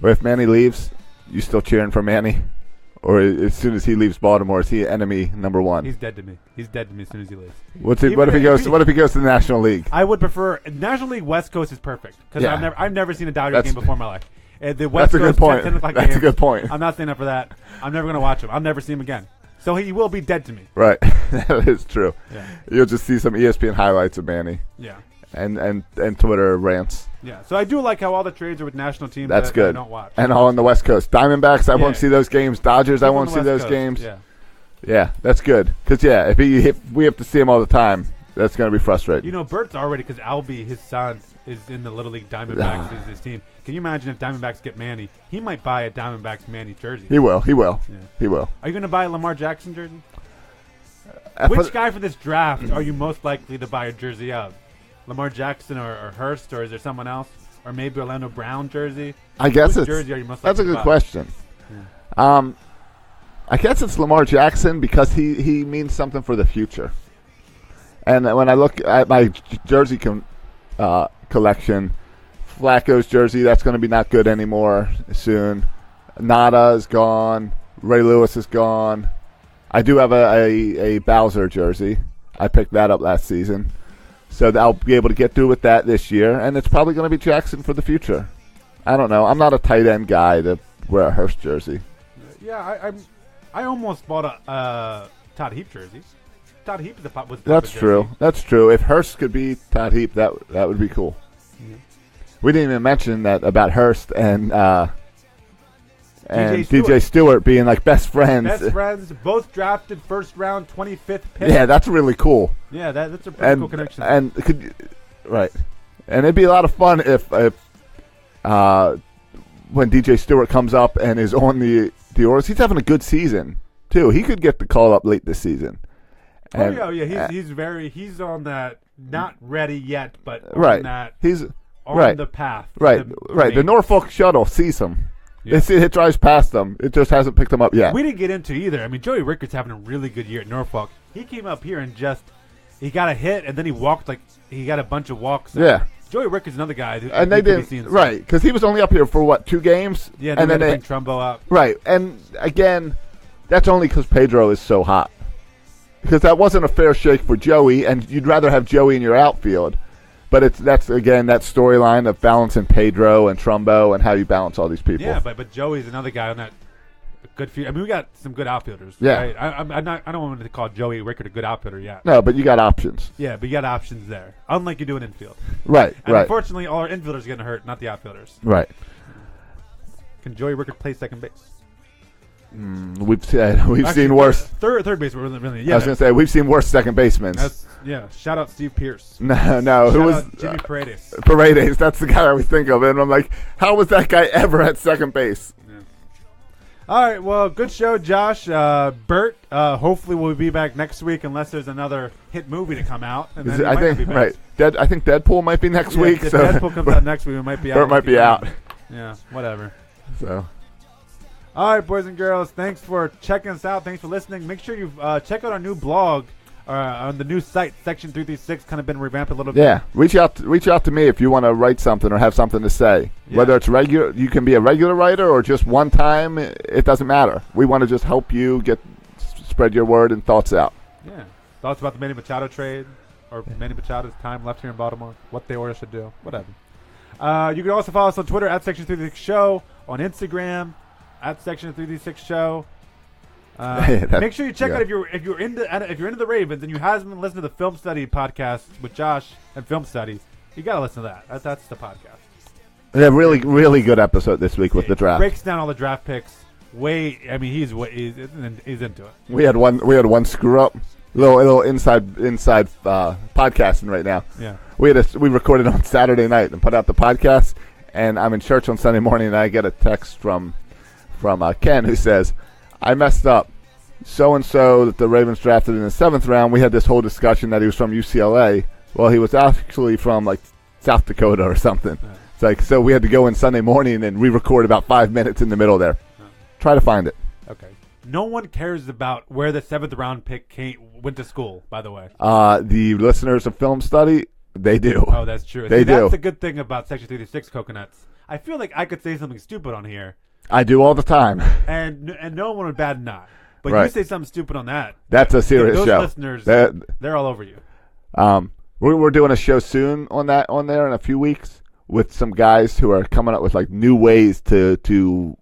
Or if Manny leaves, you still cheering for Manny? Or as soon as he leaves Baltimore, is he enemy number one? He's dead to me. He's dead to me as soon as he leaves. What if he Even goes? if he- What if he goes to the National League? I would prefer National League West Coast is perfect because Yeah. I've never seen a Dodgers That's- game before in my life. The West That's a good Coast point. 10 o'clock That's a games, good point. I'm not staying up for that. I'm never gonna watch him. I'll never see him again. So he will be dead to me. Right, that is true. Yeah. You'll just see some ESPN highlights of Manny Yeah. and Twitter rants. Yeah. So I do like how all the trades are with national teams That's that good. I don't watch. And all on the West Coast. Diamondbacks, I won't Yeah. see those games. Dodgers, I People on won't the see West those Coast, games. Yeah. Yeah, that's good. Because if we have to see him all the time, that's going to be frustrating. You know, Bert's already because Albie, his son, is in the Little League Diamondbacks is his team. Can you imagine if Diamondbacks get Manny? He might buy a Diamondbacks Manny jersey. He will. He will. Yeah. He will. Are you going to buy a Lamar Jackson jersey? For- Which guy for this draft are you most likely to buy a jersey of? Lamar Jackson or Hurst, or is there someone else? Or maybe Orlando Brown jersey? I guess Which it's jersey are you most that's a likely to good buy? question. I guess it's Lamar Jackson because he means something for the future. And when I look at my jersey collection, Flacco's jersey, that's going to be not good anymore soon. Nada is gone. Ray Lewis is gone. I do have a Bowser jersey. I picked that up last season. So I'll be able to get through with that this year. And it's probably going to be Jackson for the future. I don't know. I'm not a tight end guy to wear a Hurst jersey. Yeah, I almost bought a Todd Heap jersey. Todd Heap was the That's true. That's true. If Hurst could be Todd Heap, that would be cool. Yeah. We didn't even mention that about Hurst and DJ DJ Stewart being like best friends. Best friends, both drafted first round, 25th pick. Yeah, that's really cool. Yeah, that's a pretty cool connection. And right, and it'd be a lot of fun if when DJ Stewart comes up and is on the Orioles, he's having a good season too. He could get the call up late this season. And- He's on that not ready yet, but on right. that He's on right. the path. Right, to right. The make- Norfolk shuttle sees him. Yeah. It drives past them. It just hasn't picked them up yet. We didn't get into either. I mean, Joey Rickard's having a really good year at Norfolk. He came up here and he got a hit, and then he walked he got a bunch of walks. Yeah. Joey Rickard's another guy. And they didn't, right, because he was only up here for, 2 games? Yeah, and then they they, bring Trumbo up. right, and again, that's only because Pedro is so hot. Because that wasn't a fair shake for Joey, and you'd rather have Joey in your outfield. But that's again, that storyline of balancing Pedro and Trumbo and how you balance all these people. Yeah, but Joey's another guy on that good field. I mean, we got some good outfielders. Yeah. Right? I don't want to call Joey Rickard a good outfielder yet. No, but you got options. Yeah, but you got options there, unlike you do in infield. Right, And right, unfortunately, all our infielders are getting hurt, not the outfielders. right. Can Joey Rickard play second base? We've Actually, seen worse. Third base, really. Yeah, I was going to say, we've seen worse second basemen. Shout out Steve Pierce. No, who Shout was out Jimmy Paredes. Paredes? That's the guy I always think of, and I'm like, how was that guy ever at second base? All right, well, good show, Josh. Bert, hopefully we'll be back next week unless there's another hit movie to come out. And then I think right. I think Deadpool might be next week. If So Deadpool comes out next week, we might be out. Bert might be out. Yeah, whatever. So All right, boys and girls, thanks for checking us out. Thanks for listening. Make sure you check out our new blog on the new site, Section 336. Kind of been revamped a little bit. yeah, reach out to me if you want to write something or have something to say. Yeah. Whether it's regular, you can be a regular writer or just one time. It doesn't matter. We want to just help you spread your word and thoughts out. Yeah. Thoughts about the Manny Machado trade or Manny Machado's time left here in Baltimore, what the Orioles should do, whatever. You can also follow us on Twitter at Section 336 Show, on Instagram at Section 336 Show. Make sure you check out if you're into the Ravens and you haven't listened to the Film Study podcast with Josh and Film Study, you gotta listen to that. That's the podcast. Yeah, really, really good episode this week with the draft. Breaks down all the draft picks. He's into it. We had one screw up. little inside podcasting right now. Yeah. We recorded on Saturday night and put out the podcast, and I'm in church on Sunday morning, and I get a text from Ken who says, "I messed up. So and so that the Ravens drafted in the 7th round. We had this whole discussion that he was from UCLA. Well, he was actually from like South Dakota or something. Yeah. It's like, so we had to go in Sunday morning and re-record about 5 minutes in the middle there. Try to find it. Okay. No one cares about where the 7th round pick went to school, by the way. The listeners of Film Study, they do. Oh, that's true. They do. That's the good thing about Section 336 Coconuts. I feel like I could say something stupid on here, I do all the time. and no one would bat an eye. But Right. you say something stupid on that. That's a serious those show. listeners, That- they're all over you. We're doing a show soon on there in a few weeks with some guys who are coming up with like new ways to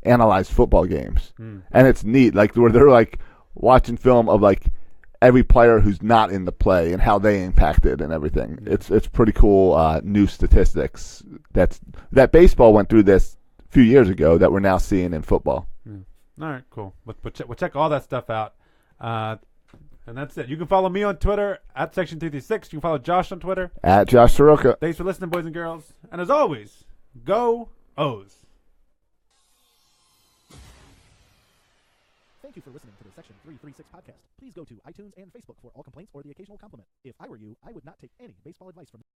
analyze football games, and it's neat. Like where they're like watching film of like every player who's not in the play and how they impacted and everything. It's pretty cool new statistics that baseball went through this a few years ago that we're now seeing in football. All right, cool. We'll check all that stuff out. And that's it. You can follow me on Twitter at Section 336. You can follow Josh on Twitter. At Josh Soroka. Thanks for listening, boys and girls. And as always, go O's. Thank you for listening to the Section 336 podcast. Please go to iTunes and Facebook for all complaints or the occasional compliment. If I were you, I would not take any baseball advice from